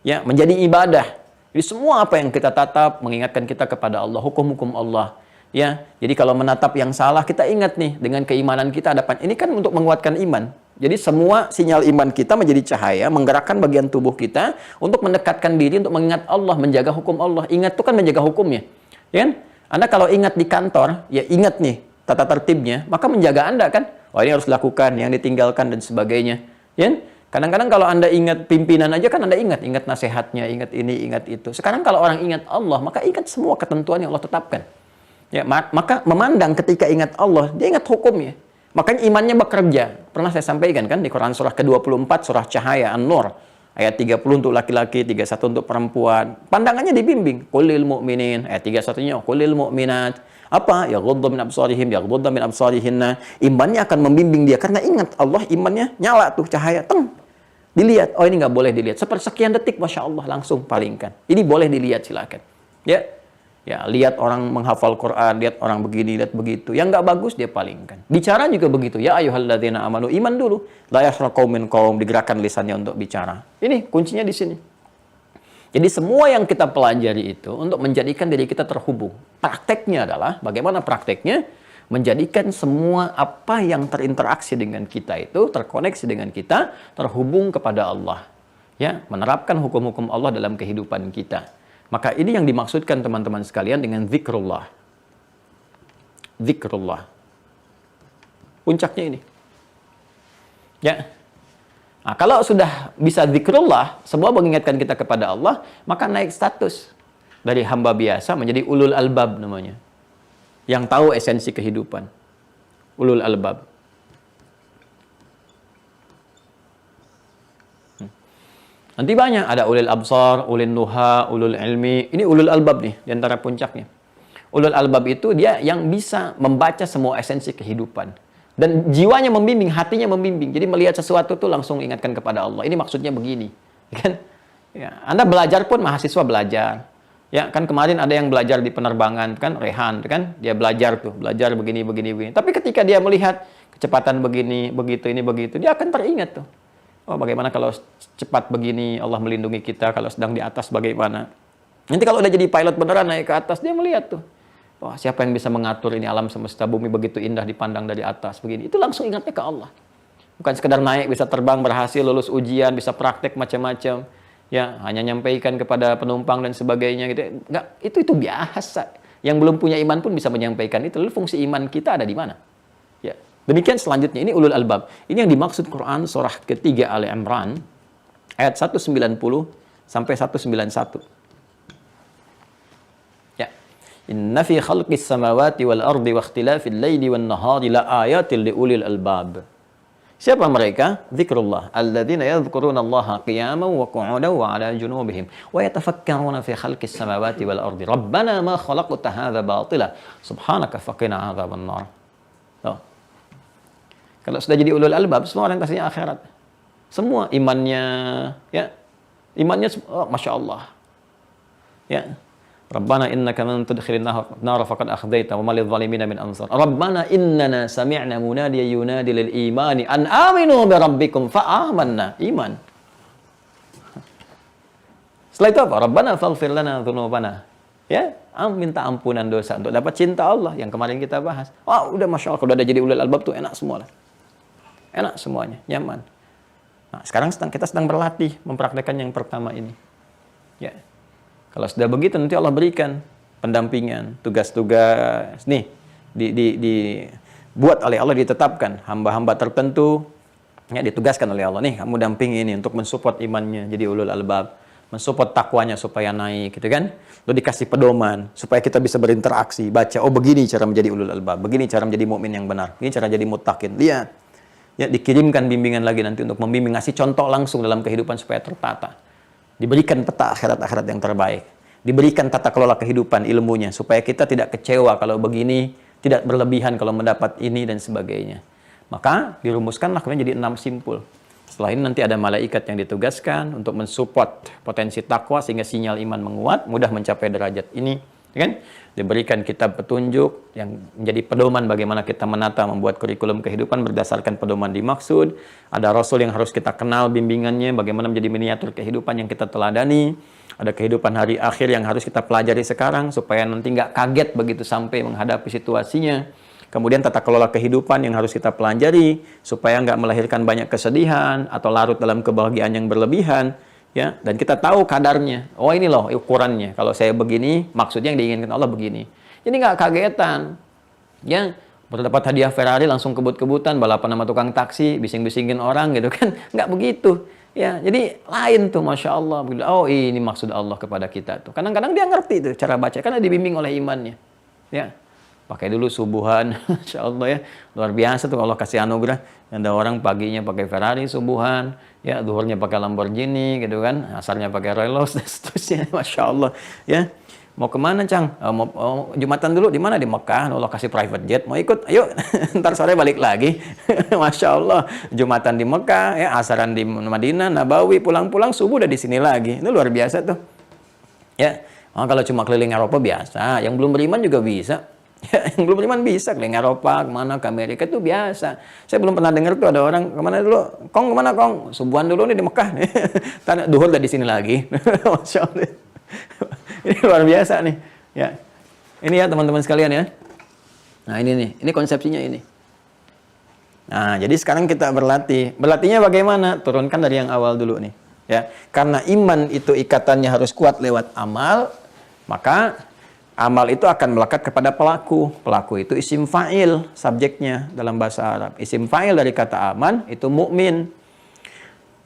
Ya, menjadi ibadah. Jadi semua apa yang kita tatap mengingatkan kita kepada Allah, hukum-hukum Allah. Ya, jadi kalau menatap yang salah, kita ingat nih dengan keimanan kita ada. Ini kan untuk menguatkan iman. Jadi semua sinyal iman kita menjadi cahaya, menggerakkan bagian tubuh kita untuk mendekatkan diri untuk mengingat Allah, menjaga hukum Allah. Ingat itu kan menjaga hukumnya. Ya kan? Anda kalau ingat di kantor, ya ingat nih tata tertibnya, maka menjaga Anda kan. Oh, ini harus dilakukan, yang ditinggalkan dan sebagainya. Ya kan? Kadang-kadang kalau Anda ingat pimpinan aja kan Anda ingat nasihatnya, ingat ini, ingat itu. Sekarang kalau orang ingat Allah, maka ingat semua ketentuan yang Allah tetapkan. Ya, maka memandang ketika ingat Allah, dia ingat hukumnya. Makanya imannya bekerja. Pernah saya sampaikan kan di Quran surah ke-24, surah Cahaya An-Nur, ayat 30 untuk laki-laki, 31 untuk perempuan. Pandangannya dibimbing. Qulil mu'minin, ayat 31-nya qulil mu'minat. Apa? Yaghuddu min absarihim, yaghuddu min absarihinna. Imannya akan membimbing dia karena ingat Allah, imannya nyala tuh cahaya. Dilihat. Oh, ini nggak boleh dilihat. Sepersekian detik, Masya Allah, langsung palingkan. Ini boleh dilihat, silakan. Ya, lihat orang menghafal Quran, lihat orang begini, lihat begitu. Yang nggak bagus, dia palingkan. Bicara juga begitu. Ya ayyuhalladzina amanu, iman dulu. La yasra qaumin qaum, digerakkan lisannya untuk bicara. Ini kuncinya di sini. Jadi semua yang kita pelajari itu untuk menjadikan diri kita terhubung. Prakteknya adalah, bagaimana prakteknya? menjadikan semua apa yang terinteraksi dengan kita itu terkoneksi dengan kita, terhubung kepada Allah. Ya, menerapkan hukum-hukum Allah dalam kehidupan kita. Maka ini yang dimaksudkan teman-teman sekalian dengan zikrullah. Zikrullah. Puncaknya ini. Ya. Nah, kalau sudah bisa zikrullah, semua mengingatkan kita kepada Allah, maka naik status dari hamba biasa menjadi ulul albab namanya. Yang tahu esensi kehidupan. Ulul albab. Nanti banyak, ada ulil absar, ulil nuha, ulul ilmi. Ini ulul albab nih, di antara puncaknya. Ulul albab itu dia yang bisa membaca semua esensi kehidupan. Dan jiwanya membimbing, hatinya membimbing. Jadi melihat sesuatu tuh langsung ingatkan kepada Allah. Ini maksudnya begini. Kan? Ya, Anda belajar pun, mahasiswa belajar. Ya, kan kemarin ada yang belajar di penerbangan, kan Rehan, kan? Dia belajar tuh, belajar begini. Tapi ketika dia melihat kecepatan begini, begitu, ini begitu, dia akan teringat tuh. Oh, bagaimana kalau cepat begini, Allah melindungi kita, kalau sedang di atas bagaimana. Nanti kalau udah jadi pilot beneran naik ke atas, dia melihat tuh. Wah, siapa yang bisa mengatur ini alam semesta bumi begitu indah dipandang dari atas begini. Itu langsung ingatnya ke Allah. Bukan sekedar naik, bisa terbang, berhasil, lulus ujian, bisa praktek macam-macam. Ya, hanya nyampaikan kepada penumpang dan sebagainya gitu. Enggak, itu biasa. Yang belum punya iman pun bisa menyampaikan itu. Lalu fungsi iman kita ada di mana? Ya. Demikian selanjutnya, ini ulul albab. Ini yang dimaksud Quran surah ketiga Ali Imran, ayat 190 sampai 191. Ya. Inna fi khalqis samawati wal ardi wa ikhtilafil laili wan nahari la ayatil liulil albab. Siapa mereka? Zikrullah. Alladzina yadhkuruna Allaha qiyaman wa qu'udan wa 'ala junubihim wa yatafakkaruna fi khalqis samawati wal ardi. Rabbana ma khalaqta hadza batila. Subhanaka faqina 'adzaban nar. Tuh. Kalau sudah jadi ulul albab, semua orientasinya akhirat. Semua imannya, ya, imannya, oh, masya Allah. Ya, Rabbana innaka man tudkhilin nar faqad akhdaita wa malil zalimina min ansar. Rabbana innana sami'na munadiyan yunadi lil imani an aminu bi rabbikum fa amanna. Iman. Setelah itu apa? Rabbana faghfir lana dzunubana. Ya, minta ampunan dosa untuk dapat cinta Allah yang kemarin kita bahas. Oh, udah masya Allah, kalau udah jadi ulul albab tuh enak semua lah. Enak semuanya, nyaman. Nah, sekarang kita sedang berlatih mempraktekkan yang pertama ini. Ya. Kalau sudah begitu nanti Allah berikan pendampingan, tugas-tugas nih dibuat oleh Allah, ditetapkan hamba-hamba tertentu ya ditugaskan oleh Allah nih, kamu dampingi ini untuk mensupport imannya jadi ulul albab, mensupport takwanya supaya naik gitu kan. Lalu dikasih pedoman supaya kita bisa berinteraksi, baca, oh begini cara menjadi ulul albab, begini cara menjadi mukmin yang benar, ini cara jadi muttaqin. Lihat. Ya, dikirimkan bimbingan lagi nanti untuk membimbing, ngasih contoh langsung dalam kehidupan supaya tertata. Diberikan peta akhirat-akhirat yang terbaik. Diberikan tata kelola kehidupan ilmunya supaya kita tidak kecewa kalau begini, tidak berlebihan kalau mendapat ini dan sebagainya. Maka dirumuskanlah kemudian jadi 6 simpul. Setelah ini nanti ada malaikat yang ditugaskan untuk mensupport potensi takwa sehingga sinyal iman menguat, mudah mencapai derajat ini. Kan? Diberikan kitab petunjuk yang menjadi pedoman bagaimana kita menata membuat kurikulum kehidupan berdasarkan pedoman dimaksud. Ada rasul yang harus kita kenal bimbingannya, bagaimana menjadi miniatur kehidupan yang kita teladani. Ada kehidupan hari akhir yang harus kita pelajari sekarang supaya nanti nggak kaget begitu sampai menghadapi situasinya. Kemudian tata kelola kehidupan yang harus kita pelajari supaya nggak melahirkan banyak kesedihan atau larut dalam kebahagiaan yang berlebihan. Ya, dan kita tahu kadarnya. Oh, ini loh ukurannya. Kalau saya begini, maksudnya yang diinginkan Allah begini. Jadi nggak kagetan. Ya, baru dapat hadiah Ferrari langsung kebut-kebutan, balapan sama tukang taksi, bising-bisingin orang gitu kan. Nggak begitu. Ya, jadi lain tuh, masya Allah. Oh, ini maksud Allah kepada kita tuh. Kadang-kadang dia ngerti tuh cara baca, karena dibimbing oleh imannya. Ya, pakai dulu subuhan, masya Allah ya. Luar biasa tuh Allah kasih anugerah. Ada orang paginya pakai Ferrari subuhan, ya, zuhurnya pakai Lamborghini gitu kan, asarnya pakai Rolls dan seterusnya, masya Allah ya. Mau kemana Cang? Mau Jumatan dulu di mana? Di Mekah. Allah kasih private jet, mau ikut? Ayo, ntar sore balik lagi. Masya Allah, Jumatan di Mekah, ya, asaran di Madinah, Nabawi, pulang-pulang subuh udah di sini lagi. Itu luar biasa tuh. Ya, kalau cuma keliling Eropa biasa, yang belum beriman juga bisa. Ya, yang belum beriman bisa keliling Eropa, kemana, ke Amerika itu biasa. Saya belum pernah dengar tuh ada orang kemana dulu, Kong kemana Kong? Subuhan dulu nih di Mekah. Tanya duhur udah di sini lagi. Masya Allah. Ini luar biasa nih. Ya, ini ya teman-teman sekalian ya. Nah, ini nih, ini konsepsinya ini. Nah, jadi sekarang kita berlatih. Berlatihnya bagaimana? Turunkan dari yang awal dulu nih. Ya, karena iman itu ikatannya harus kuat lewat amal, maka amal itu akan melekat kepada pelaku. Pelaku itu isim fa'il, subjeknya dalam bahasa Arab. Isim fa'il dari kata aman itu mukmin.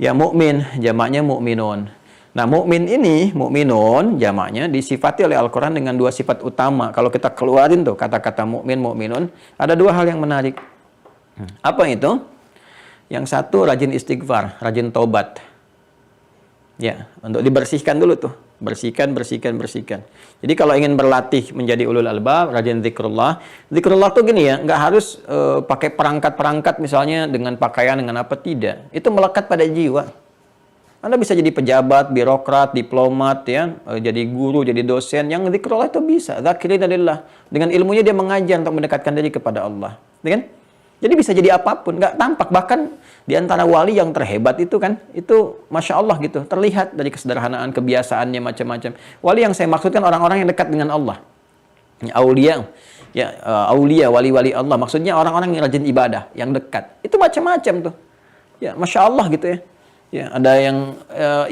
Ya, mukmin, jamaknya mukminun. Nah, mukmin ini, mukminun, jamaknya disifati oleh Al-Quran dengan dua sifat utama. Kalau kita keluarin tuh kata-kata mukmin, mukminun, ada dua hal yang menarik. Apa itu? Yang satu rajin istighfar, rajin taubat. Ya, untuk dibersihkan dulu tuh. Bersihkan. Jadi kalau ingin berlatih menjadi ulul albab, rajin zikrullah. Zikrullah tuh gini ya, nggak harus pakai perangkat-perangkat misalnya dengan pakaian, dengan apa, tidak. Itu melekat pada jiwa. Anda bisa jadi pejabat, birokrat, diplomat, ya, jadi guru, jadi dosen. Yang zikrullah itu bisa. Zakirin lillah. Dengan ilmunya dia mengajar untuk mendekatkan diri kepada Allah. Ya kan? Jadi bisa jadi apapun, nggak tampak. Bahkan di antara wali yang terhebat itu kan, itu Masya Allah gitu. Terlihat dari kesederhanaan, kebiasaannya, macam-macam. Wali yang saya maksudkan orang-orang yang dekat dengan Allah. Aulia, ya, aulia, wali-wali Allah. Maksudnya orang-orang yang rajin ibadah, yang dekat. Itu macam-macam tuh. Ya, Masya Allah gitu ya. Ya, ada yang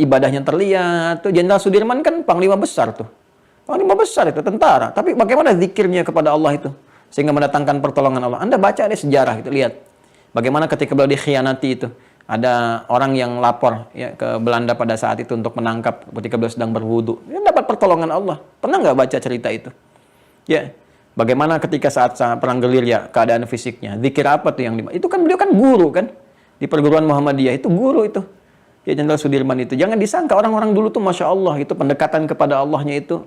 ibadahnya terlihat. Tuh Jenderal Sudirman kan panglima besar tuh. Panglima besar itu, tentara. Tapi bagaimana zikirnya kepada Allah itu? Sehingga mendatangkan pertolongan Allah. Anda baca deh sejarah itu, lihat. Bagaimana ketika beliau dikhianati itu. Ada orang yang lapor ya, ke Belanda pada saat itu untuk menangkap ketika beliau sedang berwudu. Dia dapat pertolongan Allah. Pernah nggak baca cerita itu? Ya. Bagaimana ketika saat perang gerilya, keadaan fisiknya. Zikir apa tuh yang itu kan beliau kan guru kan. Di perguruan Muhammadiyah itu guru itu. Ya, Jenderal Sudirman itu. Jangan disangka orang-orang dulu tuh Masya Allah, itu pendekatan kepada Allahnya itu,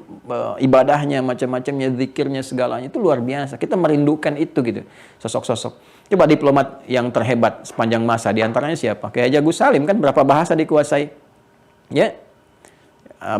ibadahnya, macam-macamnya, zikirnya, segalanya itu luar biasa. Kita merindukan itu gitu, sosok-sosok. Coba diplomat yang terhebat sepanjang masa, diantaranya siapa? Kayak Haji Agus Salim kan, berapa bahasa dikuasai. Ya,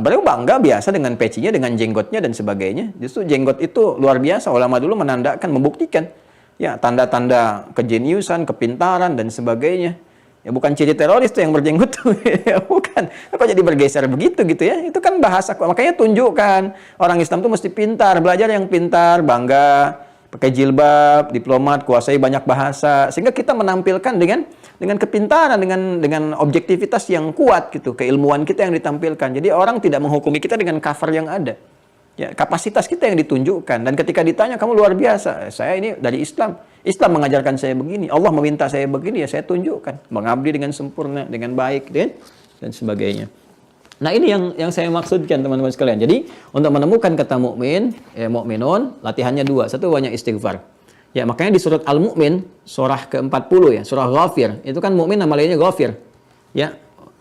beliau bangga biasa dengan pecinya, dengan jenggotnya dan sebagainya. Justru jenggot itu luar biasa, ulama dulu menandakan, membuktikan. Ya, tanda-tanda kejeniusan, kepintaran dan sebagainya. Ya, bukan ciri teroris tuh yang berjenggot tuh. Ya, bukan. Kok jadi bergeser begitu gitu ya? Itu kan bahasa. Makanya tunjukkan. Orang Islam tuh mesti pintar. Belajar yang pintar, bangga. Pakai jilbab, diplomat, kuasai banyak bahasa. Sehingga kita menampilkan dengan kepintaran, dengan objektivitas yang kuat gitu. Keilmuan kita yang ditampilkan. Jadi orang tidak menghukumi kita dengan cover yang ada. Ya, kapasitas kita yang ditunjukkan. Dan ketika ditanya, kamu luar biasa. Saya ini dari Islam. Islam mengajarkan saya begini. Allah meminta saya begini, ya saya tunjukkan. Mengabdi dengan sempurna, dengan baik, dan sebagainya. Nah, ini yang saya maksudkan teman-teman sekalian. Jadi, untuk menemukan kata mukmin, mukminun, latihannya dua. Satu, banyak istighfar. Ya, makanya di surat Al-Mu'min, surah ke-40 ya, surah Ghafir. Itu kan mukmin nama lainnya Ghafir. Ya,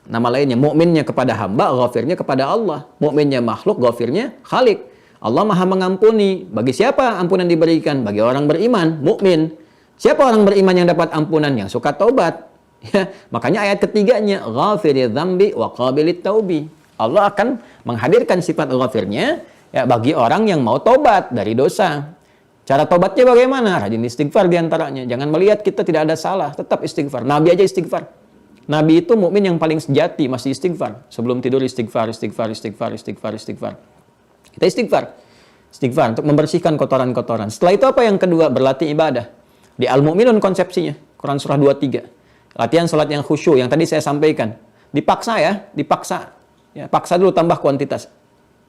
nama lainnya, mukminnya kepada hamba, ghafirnya kepada Allah. Mukminnya makhluk, ghafirnya Khalik. Allah Maha mengampuni. Bagi siapa ampunan diberikan? Bagi orang beriman, mukmin. Siapa orang beriman yang dapat ampunan? Yang suka taubat. Ya, makanya ayat ketiganya, ghafiri dzambi wa qabilit taubi. Allah akan menghadirkan sifat ghafirnya ya, bagi orang yang mau taubat dari dosa. Cara taubatnya bagaimana? Rajin istighfar diantaranya. Jangan melihat kita tidak ada salah, tetap istighfar. Nabi aja istighfar. Nabi itu mukmin yang paling sejati, masih istighfar. Sebelum tidur istighfar. Kita istighfar untuk membersihkan kotoran-kotoran. Setelah itu apa yang kedua? Berlatih ibadah. Di Al-Mu'minun konsepsinya, Quran surah 23. Latihan salat yang khusyuk yang tadi saya sampaikan. Dipaksa ya, dipaksa. Ya, paksa dulu tambah kuantitas.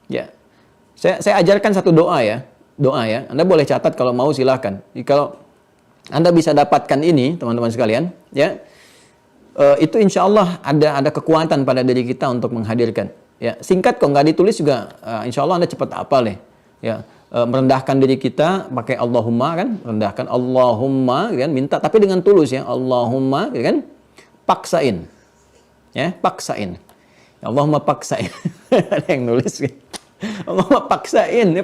Ya. Saya ajarkan satu doa ya. Doa ya. Anda boleh catat kalau mau silahkan. Kalau Anda bisa dapatkan ini, teman-teman sekalian, ya. Itu insya Allah ada kekuatan pada diri kita untuk menghadirkan. Ya, singkat kok, nggak ditulis juga, insya Allah Anda cepat hafal deh. Ya, merendahkan diri kita pakai Allahumma kan, rendahkan Allahumma kan, minta tapi dengan tulus ya, Allahumma kan, paksain. Ya, paksain. Ya, Allahumma paksain. Ada yang nulis kan. Allahumma paksain, ya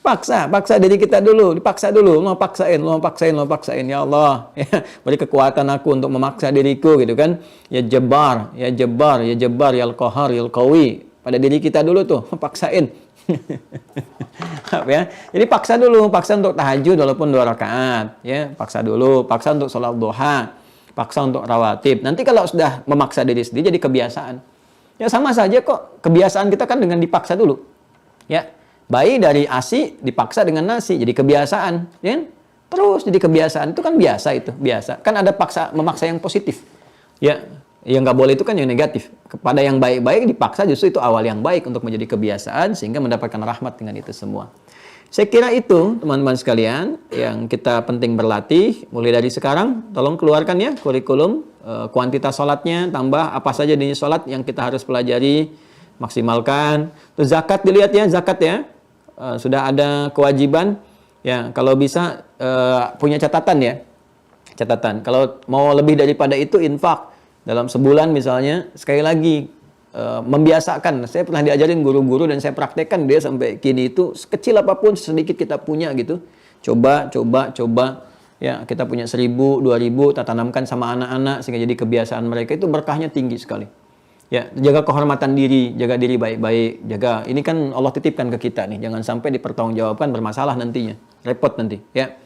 paksa diri kita dulu, dipaksa dulu, Allah paksain, ya Allah, ya, beri kekuatan aku untuk memaksa diriku gitu kan, ya Jabbar, ya Al-Qahar, ya Al-Qawi, pada diri kita dulu tuh, paksain, ya, jadi paksa dulu, paksa untuk tahajud walaupun 2 rakaat, ya, paksa dulu, paksa untuk sholat duha, paksa untuk rawatib, nanti kalau sudah memaksa diri sendiri jadi kebiasaan, ya sama saja kok, kebiasaan kita kan dengan dipaksa dulu, ya. Bayi dari ASI dipaksa dengan nasi, jadi kebiasaan, ya kan? Terus jadi kebiasaan, itu kan biasa itu, biasa. Kan ada memaksa yang positif. Ya, yang nggak boleh itu kan yang negatif. Kepada yang baik-baik dipaksa justru itu awal yang baik untuk menjadi kebiasaan sehingga mendapatkan rahmat dengan itu semua. Saya kira itu teman-teman sekalian yang kita penting berlatih mulai dari sekarang. Tolong keluarkan ya kurikulum, kuantitas sholatnya, tambah apa saja jenis sholat yang kita harus pelajari, maksimalkan. Terus zakat dilihat ya, zakat ya. Sudah ada kewajiban ya, kalau bisa punya catatan ya. Catatan. Kalau mau lebih daripada itu infak dalam sebulan misalnya, sekali lagi membiasakan. Saya pernah diajarin guru-guru dan saya praktekkan dia sampai kini itu sekecil apapun sedikit kita punya gitu. Coba ya, kita punya 1.000, 2.000 kita tanamkan sama anak-anak sehingga jadi kebiasaan mereka, itu berkahnya tinggi sekali. Ya, jaga kehormatan diri, jaga diri baik-baik, jaga. Ini kan Allah titipkan ke kita nih, jangan sampai dipertanggungjawabkan bermasalah nantinya, repot nanti, ya.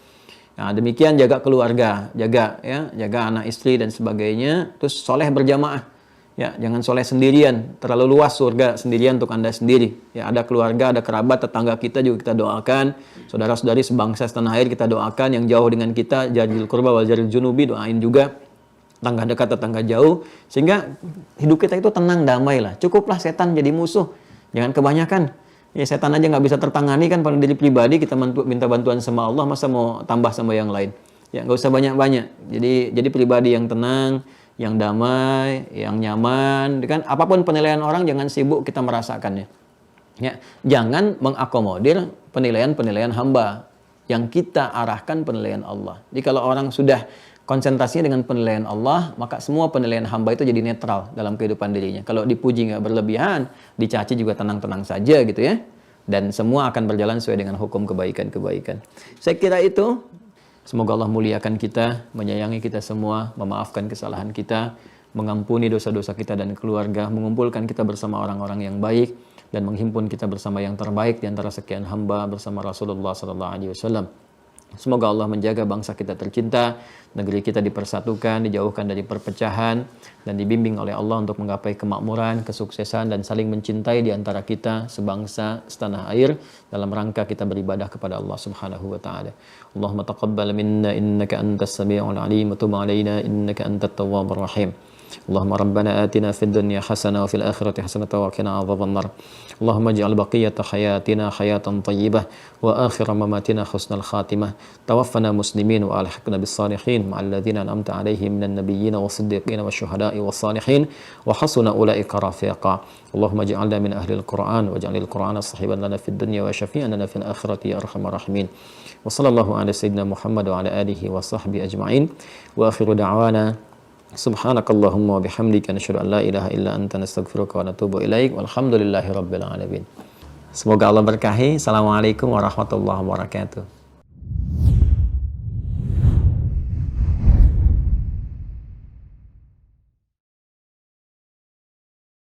Nah, demikian jaga keluarga, jaga anak istri dan sebagainya. Terus soleh berjamaah, ya, jangan soleh sendirian, terlalu luas surga sendirian untuk Anda sendiri. Ya, ada keluarga, ada kerabat, tetangga kita juga kita doakan, saudara-saudari sebangsa setanah air kita doakan, yang jauh dengan kita jaril qurba wal jaril junubi doain juga. Tetangga dekat, tetangga jauh, sehingga hidup kita itu tenang, damai lah. Cukuplah setan jadi musuh, jangan kebanyakan. Ya, setan aja nggak bisa tertangani kan pada diri pribadi, kita minta bantuan sama Allah, masa mau tambah sama yang lain? Ya, nggak usah banyak-banyak. Jadi pribadi yang tenang, yang damai, yang nyaman. Kan apapun penilaian orang jangan sibuk kita merasakannya. Ya, jangan mengakomodir penilaian hamba. Yang kita arahkan penilaian Allah. Jadi kalau orang sudah konsentrasinya dengan penilaian Allah, maka semua penilaian hamba itu jadi netral dalam kehidupan dirinya. Kalau dipuji nggak berlebihan, dicaci juga tenang-tenang saja gitu ya. Dan semua akan berjalan sesuai dengan hukum kebaikan-kebaikan. Saya kira itu. Semoga Allah muliakan kita, menyayangi kita semua, memaafkan kesalahan kita, mengampuni dosa-dosa kita dan keluarga, mengumpulkan kita bersama orang-orang yang baik, dan menghimpun kita bersama yang terbaik di antara sekian hamba bersama Rasulullah SAW. Semoga Allah menjaga bangsa kita tercinta, negeri kita dipersatukan, dijauhkan dari perpecahan, dan dibimbing oleh Allah untuk menggapai kemakmuran, kesuksesan, dan saling mencintai di antara kita sebangsa setanah air dalam rangka kita beribadah kepada Allah Subhanahu wa taala. Allahumma taqabbal minna innaka antas samiul alim wa tub alaina innaka antat tawwabur rahim. اللهم ربنا آتنا في الدنيا حسنة وفي الآخرة حسنة وقنا عذاب النار اللهم اجعل بقية حياتنا حياة طيبة وآخر مماتنا حسن الخاتمة توفنا مسلمين وألحقنا بالصالحين مع الذين أنعمت عليهم من النبيين والصديقين والشهداء والصالحين وحسن أولئك رفيقا اللهم اجعلنا من أهل القرآن واجعل القرآن صاحبا لنا في الدنيا وشفيعا لنا في الآخرة يا أرحم الراحمين وصلى الله على سيدنا محمد وعلى آله وصحبه أجمعين وآخر دعوانا Subhanakallahumma wa bihamdika nasyhadu an la ilaha illa anta nastaghfiruka wa natubu ilaik walhamdulillahi rabbil alamin. Semoga Allah berkahi. Assalamualaikum warahmatullahi wabarakatuh.